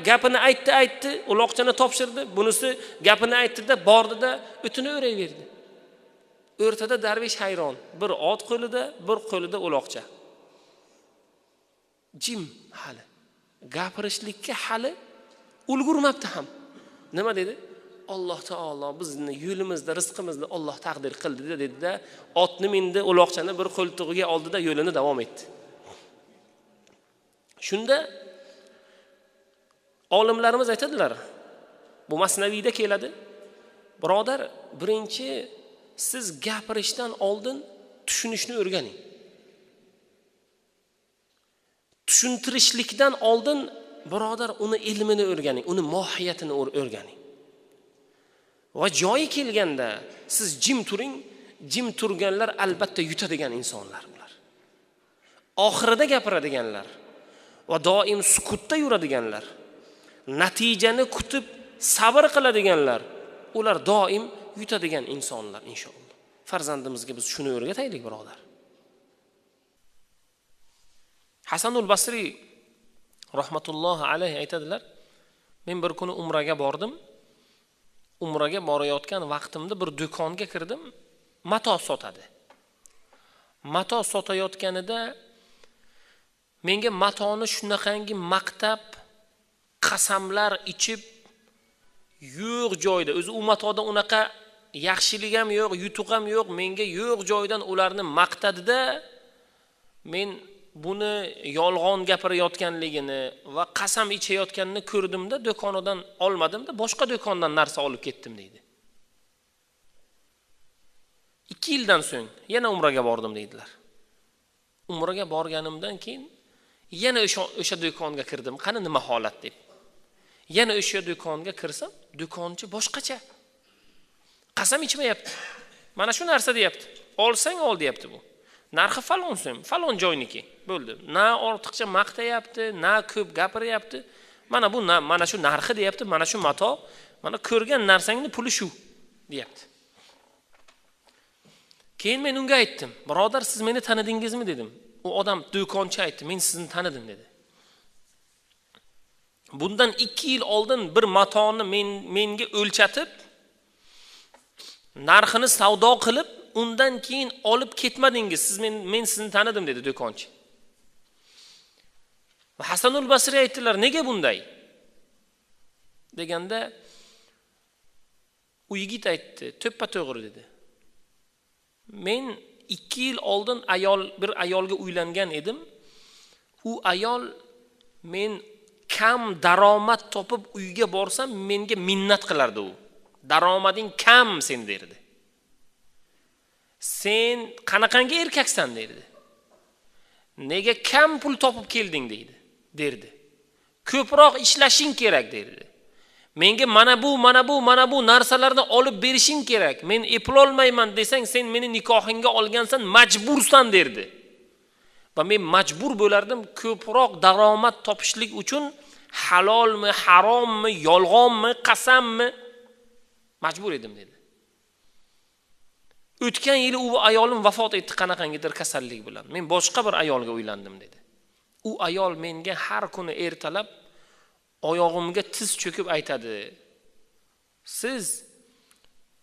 gapini aytdi, uloqchani topshirdi. Bunisi gapini aytdi-da, bordi-da, o'tini o'rayverdi. O'rtada darvesh hayron. Bir ot qo'lida, bir qo'lida uloqcha. Jim hali gapirishlikka hali ulgurmabdi ham. Nima dedi? Alloh taolo bizni yo'limizda, rizqimizni Alloh taqdir qildi dedi-da, otni mindi, uloqchani bir qo'ltig'iga oldi-da, yo'lini davom etdi. Shunda olimlarimiz aytadilar, bu Masnaviyda keladi. Birodar, birinchi siz gapirishdan oldin tushunishni o'rganing. Tushuntirishlikdan oldin birodar uni ilmini o'rganing, uni mohiyatini o'rganing. Va joyi kelganda siz jim turing, jim turganlar albatta yutadigan insonlar ular. Oxirida gapiradiganlar va doim sukutda yuradiganlar, natijani kutib sabr qiladiganlar, ular doim yutadigan insonlar inshaalloh. Farzandimizga biz shuni o'rgataylik birodar. Hasanul Basri rahmatullohi alayhi aytadilar, men bir kuni umraga bordim. Umraga borayotgan vaqtimda bir do'konga kirdim, mato sotadi. Mato sotayotganida menga matoni shunaqangi maqtab, qasamlar ichib yo'q joyda, o'zi u matoda unaqa yaxshilik ham yo'q, yutuq ham yo'q, menga yo'q joydan ularni maqtadida, men buni yolg'on gapirayotganligini va qasam ichayotganini ko'rdimda, do'konidan olmadimda, boshqa do'kondan narsa olib ketdim deydi. 2 yildan so'ng yana umraga bordim deydilar. Umraga borganimdan keyin yana o'sha do'konga kirdim. Qani nima holat deb. Yana o'sha do'konga kirsam, do'konchi boshqacha. Qasam ichmayapti. Mana shu narsa deyapti. Olsang ol deyapti bu. Narxi falon so'm, falon joyniki. Bo'ldi. Na ortiqcha maqtayapti, na ko'p gapiryapti. Mana bu mana shu narxi deyapti, mana shu mato, mana ko'rgan narsangni puli shu deyapti. Keyin men unga aytdim, birodar siz meni tanidingizmi dedim. U odam do'konchi aytdi, men sizni tanidim dedi. Bundan 2 yil oldin bir matoni menga o'lchatib, narxini savdo qilib, undan keyin olib ketmadingiz. Siz men sizni tanidim dedi do'konchi. Va Hasanul Basri aytdilar, nega bunday? Deganda u yigit aytdi, to'ppa to'g'ri dedi. Men 2 yil oldin bir ayolga uylangan edim. U ayol men kam daromad topib uyga borsam menga minnat qilardi u. Daromading kam sen derdi. Sen qanaqangi erkaksan derdi. Nega kam pul topib kelding derdi. Ko'proq ishlashing kerak derdi. Menga mana bu narsalarni olib berishing kerak. Men eplolmayman desang, sen meni nikohingga olgansan, majbursan derdi. Va men majbur bo'lardim ko'proq daromad topishlik uchun halolmi, harommi, yolg'onmi, qasammi majbur edim dedi. O'tgan yili u ayolim vafot etdi qanaqangidir kasallik bilan. Men boshqa bir ayolga uylandim dedi. U ayol menga har kuni ertalab oyog'imga tiz cho'kib aytadi. Siz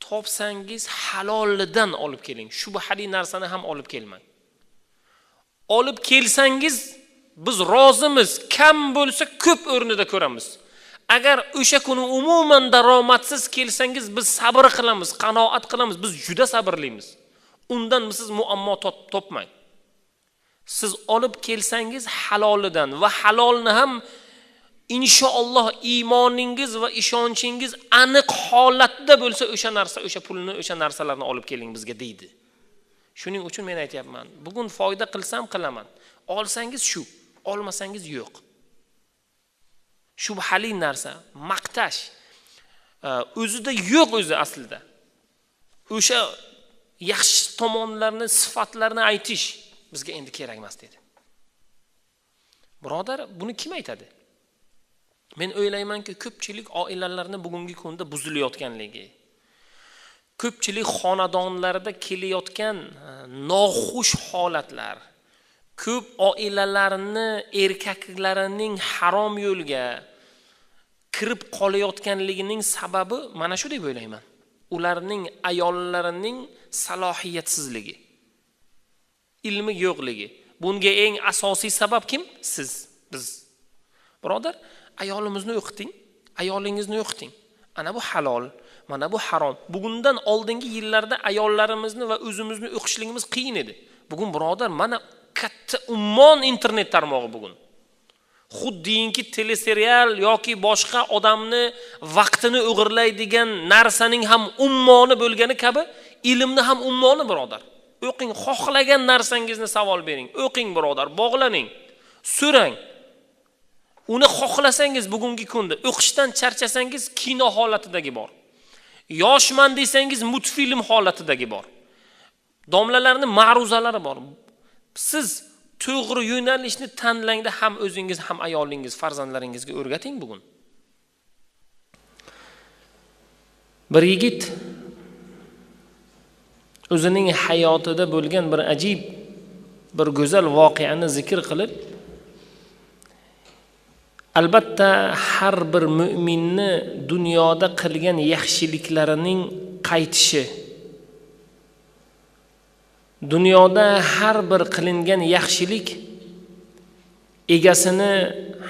topsangiz halolidan olib keling. Shubhali narsani ham olib kelmang. Olib kelsangiz biz rozimiz, kam bo'lsa ko'p o'rnida ko'ramiz. Agar o'sha kuni umuman daromadsiz kelsangiz biz sabr qilamiz, qanoat qilamiz, biz juda sabrlimiz. Undan siz muammo topmang. Siz olib kelsangiz halolidan va halolni ham inshaalloh iymoningiz va ishonchingiz aniq holatda bo'lsa o'sha pulni, o'sha narsalarni olib keling bizga deydi. Shuning uchun men aytayapman, bugun foyda qilsam qilaman. Olsangiz shu, olmasangiz yo'q. Shubhali narsa, maqtash o'zida yo'q o'zi aslida. O'sha yaxshi tomonlarni, sifatlarni aytish bizga endi kerak emas dedi. Birodar, buni kim aytadi? Men o'ylaymanki, ko'pchilik oilalarni bugungi kunda buzilayotganligi, ko'pchilik xonadonlarda kelayotgan noxush holatlar, ko'p oilalarni erkaklarining harom yo'lga kirib qolayotganligining sababi mana shu deb o'ylayman. Ularning ayollarining salohiyatsizligi, ilmi yo'qligi. Bunga eng asosiy sabab kim? Siz, biz. Birodar, ayolimizni o'qiting, ayolingizni o'qiting. Ana bu halol, mana bu harom. Bugundan oldingi yillarda ayollarimizni va o'zimizni o'qishligimiz qiyin edi. Bugun birodar, mana katta ummon internet tarmog'i bugun. Xuddinki teleserial yoki boshqa odamni vaqtini o'g'irlaydigan narsaning ham ummoni bo'lgani kabi, ilmni ham ummoni birodar. O'qing, xohlagan narsangizni savol bering. O'qing birodar, bog'laning, so'rang. Uni xohlasangiz bugungi kunda o'qishdan charchasangiz kino holatidagi bor. Yoshman desangiz multfilm holatidagi bor. Domlalarning ma'ruzalari bor. Siz to'g'ri yo'nalishni tanlangda ham o'zingiz, ham ayolingiz, farzandlaringizga o'rgating bugun. Bir yigit o'zining hayotida bo'lgan bir ajib, bir go'zal voqeani zikr qilib, albatta har bir mu'minni dunyoda qilgan yaxshiliklarining qaytishi, dunyoda har bir qilingan yaxshilik egasini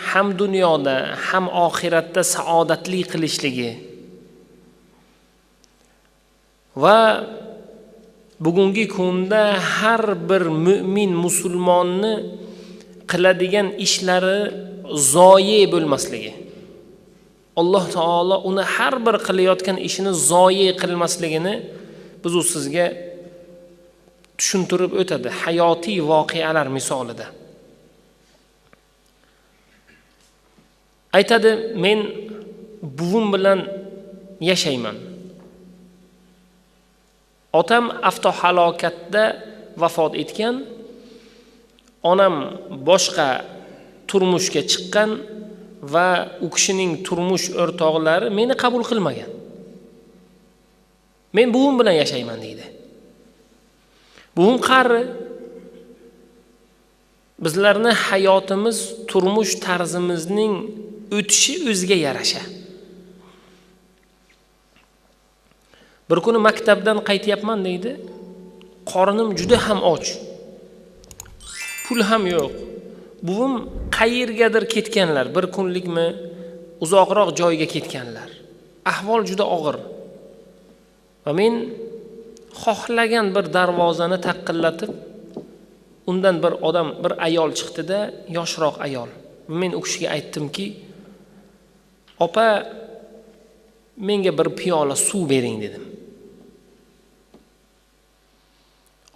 ham dunyoda ham oxiratda saodatli qilishligi va bugungi kunda har bir mu'min musulmonni qiladigan ishlari zoyi bo'lmasligi. Alloh taolo uni har bir qilayotgan ishini zoyi qilmasligini biz sizga tushuntirib o'tadi hayotiy voqealar misolida. Aytadi, men buvim bilan yashayman. Otam avtohalokatda vafot etgan, onam boshqa turmushga chiqqan va u kishining turmush o'rtoqlari meni qabul qilmagan. Men buvim bilan yashayman deydi. Buvim qari. Bizlarni hayotimiz, turmush tarzimizning o'tishi o'ziga yarasha. Bir kuni maktabdan qaytyapman deydi. Qornim juda ham och. Pul ham yo'q. Buvim qayergadir ketganlar, bir kunlikmi, uzoqroq joyga ketganlar. Ahvol juda og'ir. Va men xohlagan bir darvozani taqillatib, undan bir odam, bir ayol chiqdi-da, yoshroq ayol. Men u kishiga aytdimki, "Opa, menga bir piyola suv bering" dedim.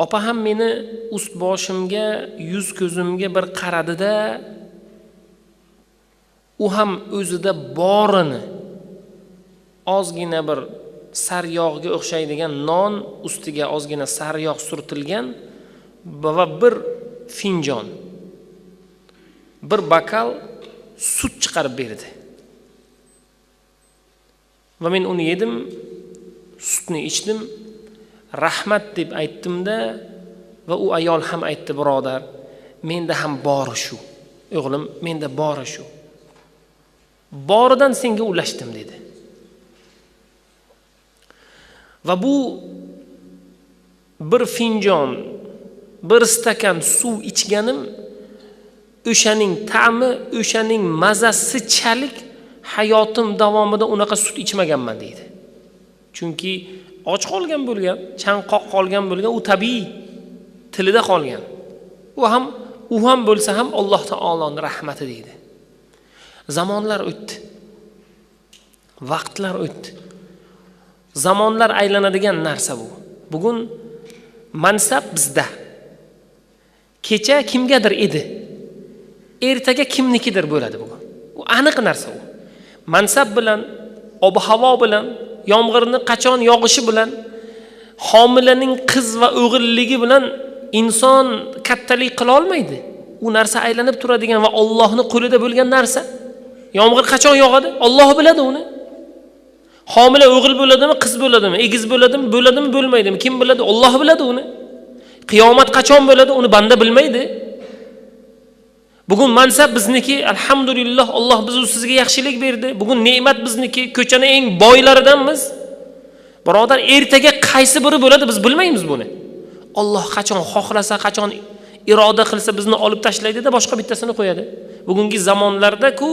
Opa ham meni ust boshimga, yuz ko'zimga bir qaradi-da, u ham o'zida borini, ozgina bir saryog'ga o'xshaydigan non ustiga ozgina saryog' surtilgan va bir finjon, bir bakal sut chiqarib berdi. Va men uni yedim, sutni ichdim, rahmat deb aytdim-da, va u ayol ham aytdi, birodar, menda ham bori shu. O'g'lim, menda bori shu. Boridan senga ulashdim dedi. Va bu bir finjon, bir stakan suv ichganim, o'shaning ta'mi, o'shaning mazasi chalik hayotim davomida unaqa sut ichmaganman deydi. Chunki och qolgan bo'lgan, chanqoq qolgan bo'lgan, u tabiiy tilida qolgan. U ham bo'lsa ham Alloh taoloning rahmati deydi. Zamonlar o'tdi. Vaqtlar o'tdi. Zamonlar aylanadigan narsa bu. Bugun mansab bizda. Kecha kimgadir edi. Ertaga kimnikidir bo'ladi bugun. Bu aniq narsa u. Mansab bilan, ob-havo bilan, yomg'irning qachon yog'ishi bilan, homilaning qiz va o'g'illigi bilan inson kattalik qila olmaydi. U narsa aylanib turadigan va Allohning qo'lida bo'lgan narsa. Yomg'ir qachon yog'adi? Alloh biladi uni. Homila o'g'il bo'ladimi, qiz bo'ladimi, egiz bo'ladimi, bo'lmaydimi? Kim biladi? Alloh biladi uni. Qiyomat qachon bo'ladi? Uni banda bilmaydi. Bugun mansab bizniki, alhamdulillah, Alloh biz sizga yaxshilik berdi. Bugun ne'mat bizniki, ko'chaning eng boylaridanmiz. Birodar, ertaga qaysi biri bo'ladi biz bilmaymiz buni. Alloh qachon xohlasa, qachon iroda qilsa bizni olib tashlaydi-da boshqa bittasini qo'yadi. Bugungi zamonlarda-ku,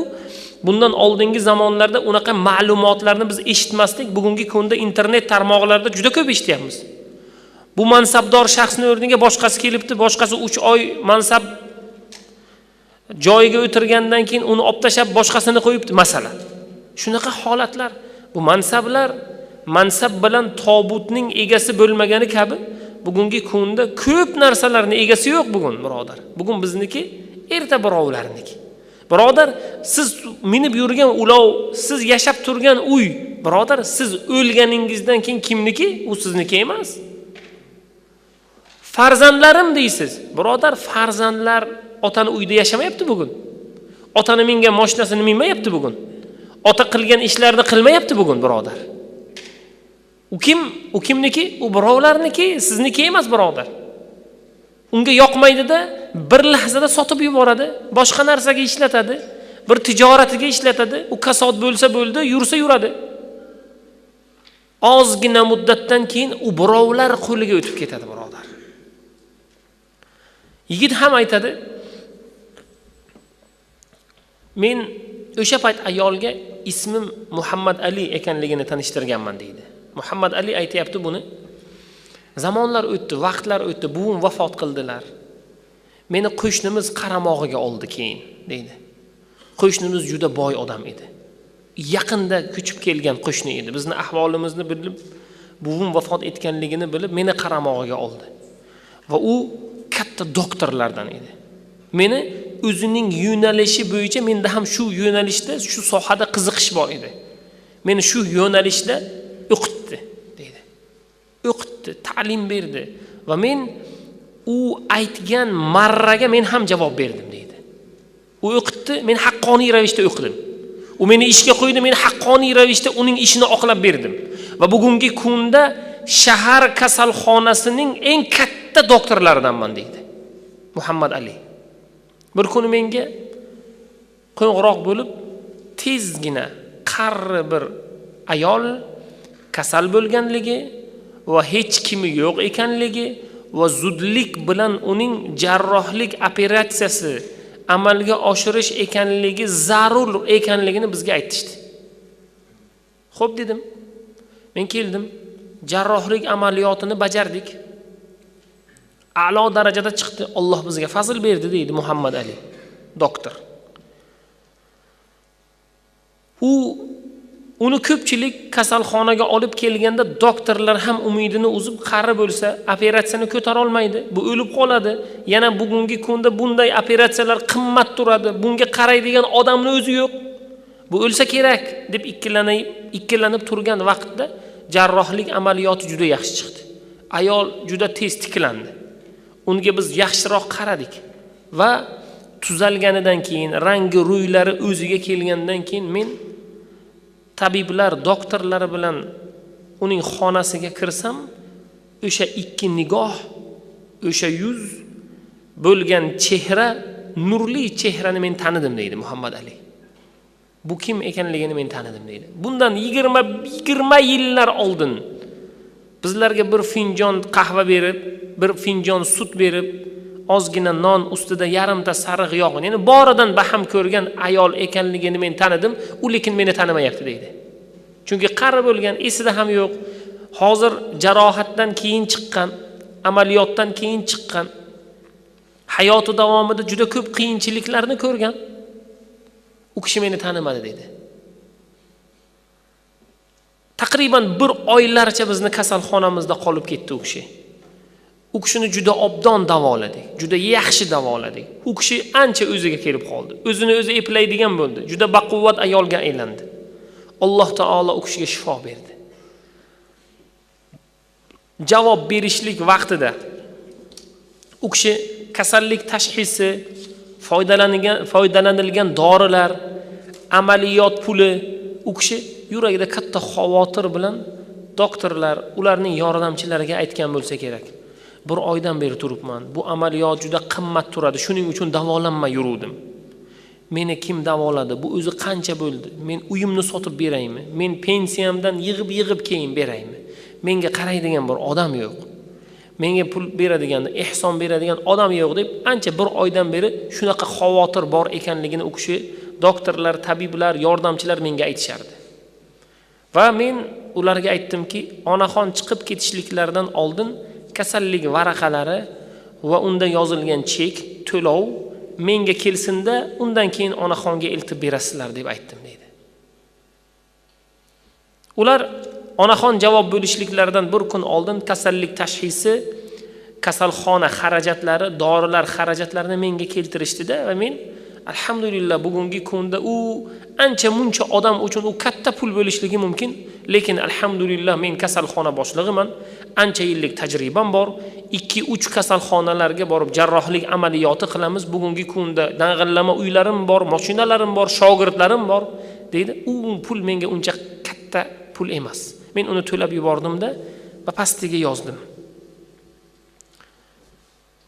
bundan oldingi zamonlarda unaqa ma'lumotlarni biz eshitmasdik. Bugungi kunda internet tarmoqlarida juda ko'p eshityapmiz. Bu mansabdor shaxsning o'rniga boshqasi kelibdi, boshqasi 3 oy mansab joyiga o'tirgandan keyin uni olib tashab boshqasini qo'yibdi masalan. Shunaqa holatlar. Bu mansablar mansab bilan tobutning egasi bo'lmagani kabi bugungi kunda ko'p narsalarning egasi yo'q bugun, birodar. Bugun bizniki, erta birovlarniki. Birodar, siz minib yurgan ulov, siz yashab turgan uy, birodar, siz o'lganingizdan keyin kimniki? U sizniki emas. Farzandlarim deysiz. Birodar, farzandlar otani uyda yashamayapti bugun. Otani mingan mashinasini minmayapti bugun. Ota qilgan ishlarni qilmayapti bugun, birodar. U kimniki? U birovlarniki, sizniki emas, birodar. Unga yoqmaydi-da, bir lahzada sotib yuboradi, boshqa narsaga ishlatadi, bir tijoratiga ishlatadi, u kasod bo'lsa bo'ldi, yursa yuradi. Ozgina muddatdan keyin u birovlar qo'liga o'tib ketadi, birodar. Yigit ham aytadi, men o'sha payt ayolga ismim Muhammad Ali ekanligini tanishtirganman deydi. Muhammad Ali aytayapti buni. Zamonlar o'tdi, vaqtlar o'tdi, buvim vafot qildilar. Meni qo'shnimiz qaramog'iga oldi keyin, deydi. Qo'shnimiz juda boy odam edi. Yaqinda ko'chib kelgan qo'shni edi. Bizni ahvolimizni bilib, buvim vafot etganligini bilib, meni qaramog'iga oldi. Va u katta doktorlardan edi. Meni o'zining yo'nalishi bo'yicha menda ham shu yo'nalishda, shu sohada qiziqish bor edi. Meni shu yo'nalishda o'qitdi, deydi. O'qitdi, ta'lim berdi va men u aytgan marraga men ham javob berdim, deydi. U o'qitdi, men haqqoniy ravishda o'qidim. U meni ishga qo'ydi, men haqqoniy ravishda uning ishini oqlab berdim. Va bugungi kunda shahar kasalxonasining eng katta doktorlaridanman, deydi. Muhammad Ali. Bir kuni menga qo'ng'iroq bo'lib, tezgina qarri bir ayol kasal bo'lganligi va hech kimi yo'q ekanligi va zudlik bilan uning jarrohlik operatsiyasi amalga oshirish ekanligi zarur ekanligini bizga aytishdi. Xo'p dedim. Men keldim. Jarrohlik amaliyotini bajardik. A'lo darajada chiqdi. Alloh bizga fazl berdi, deydi Muhammad Ali, doktor. Uni ko'pchilik kasalxonaga olib kelganda doktorlar ham umidini uzib, qari bo'lsa, operatsiyani ko'tara olmaydi, bu o'lib qoladi. Yana bugungi kunda bunday operatsiyalar qimmat turadi. Bunga qaraydigan odamning o'zi yo'q. Bu o'lsa kerak deb ikkilanib turgan vaqtda jarrohlik amaliyoti juda yaxshi chiqdi. Ayol juda tez tiklandi. Unga biz yaxshiroq qaradik va tuzalganidan keyin, rangi ro'ylari o'ziga kelgandan keyin men tabiblar, doktorlari bilan uning xonasiga kirsam, o'sha ikki nigoh, o'sha yuz bo'lgan chehra, nurli chehrani men tanidim, deydi Muhammad Ali. Bu kim ekanligini men tanidim, deydi. Bundan 20 yillar oldin bizlarga bir finjon qahva berib, bir finjon sut berib, ozgina non ustida yarimta sariq yog', ya'ni boridan baham ko'rgan ayol ekanligini men tanidim, u lekin meni tanimayapti, deydi. Chunki qari bo'lgan, esida ham yo'q. Hozir jarohatdan keyin chiqqan, amaliyotdan keyin chiqqan, hayoti davomida juda ko'p qiyinchiliklarni ko'rgan. U kishi meni tanimadi dedi. Taqriban 1 oylarcha bizni kasalxonamizda qolib ketdi u kishi. U kishini juda obdon davoladik, juda yaxshi davoladik. U kishi ancha o'ziga kelib qoldi. O'zini o'zi eplaydigan bo'ldi. Juda baquvvat ayolga aylandi. Alloh taolo u kishiga shifo berdi. Javob berishlik vaqtida u kishi kasallik tashxisi, foydalanilgan dorilar, amaliyot puli, u kishi yuragida katta xavotir bilan doktorlar, ularning yordamchilariga aytgan bo'lsa kerak. 1 oydan beri turibman. Bu amaliyot juda qimmat turadi. Shuning uchun davolanmay yuruvdim. Meni kim davoladi? Bu o'zi qancha bo'ldi? Men uyimni sotib beraymi? Men pensiyamdan yig'ib keyin beraymi? Menga qaraydigan bir odam yo'q. Menga pul beradigan, ehson beradigan odam yo'q deb ancha 1 oydan beri shunaqa xavotir bor ekanligini u kishi doktorlar, tabiblar, yordamchilar menga aytishardi. Va men ularga aytdimki, onaxon chiqib ketishliklaridan oldin kasallik varaqalari va unda yozilgan chek, to'lov menga kelsinda, undan keyin onaxonga eltib berasizlar deb aytdim dedi. Ular onaxon javob bo'lishliklaridan 1 kun oldin kasallik tashxisi, kasalxona xarajatlari, dorilar xarajatlarini menga keltirishdi-da va men alhamdulillah bugungi kunda u ancha muncha odam uchun u katta pul bo'lishligi mumkin, lekin alhamdulillah men kasalxona boshlig'iman, ancha yillik tajribam bor, 2-3 kasalxonalarga borib jarrohlik amaliyoti qilamiz. Bugungi kunda dang'illama uylarim bor, mashinalarim bor, shogirdlarim bor deydi. U pul menga uncha katta pul emas. Men uni to'lab yubordim-da va pastiga yozdim.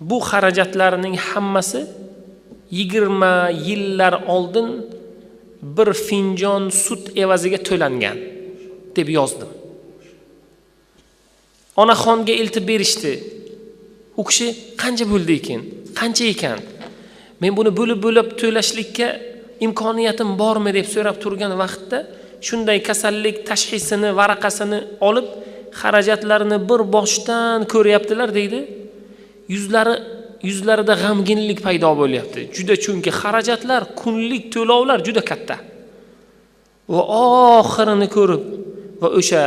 Bu xarajatlarning hammasi 20 yillar oldin 1 finjon sut evaziga to'langan deb yozdim. Onaxonga eltib berishdi. U kishi qancha bo'ldi ekan? Qancha ekan? Men buni bo'lib to'lashlikka imkoniyatim bormi deb so'rab turgan vaqtda shunday kasallik tashxisini, varaqasini olib, xarajatlarini bir boshdan ko'ryaptilar deydi. Yuzlarida g'amginlik paydo bo'lyapti. Juda chunki xarajatlar, kunlik to'lovlar juda katta. Va oxirini ko'rib va o'sha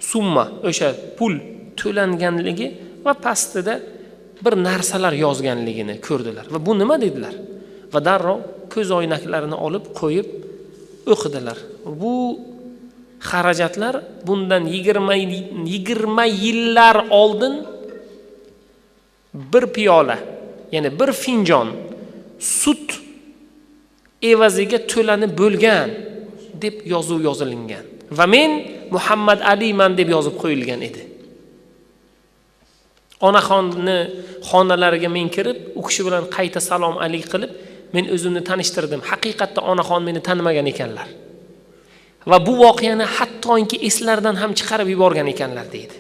summa, o'sha pul to'langanligi va pastida bir narsalar yozganligini ko'rdilar. Va bu nima dedilar? Va darrov ko'z oynaklarini olib qo'yib o'qidilar. Bu xarajatlar bundan 20 yillar oldin 1 piyola, ya'ni 1 finjon sut evaziga to'lanib bo'lgan deb yozuv yozilingan. Va men Muhammad Aliman deb yozib qo'yilgan edi. Onaxonni xonalariga men kirib, u kishi bilan qayta salom alik qilib, men o'zimni tanishtirdim. Haqiqatda onaxon meni tanimagan ekanlar. Va bu voqeani hattoki eslaridan ham chiqarib yuborgan ekanlar deydi.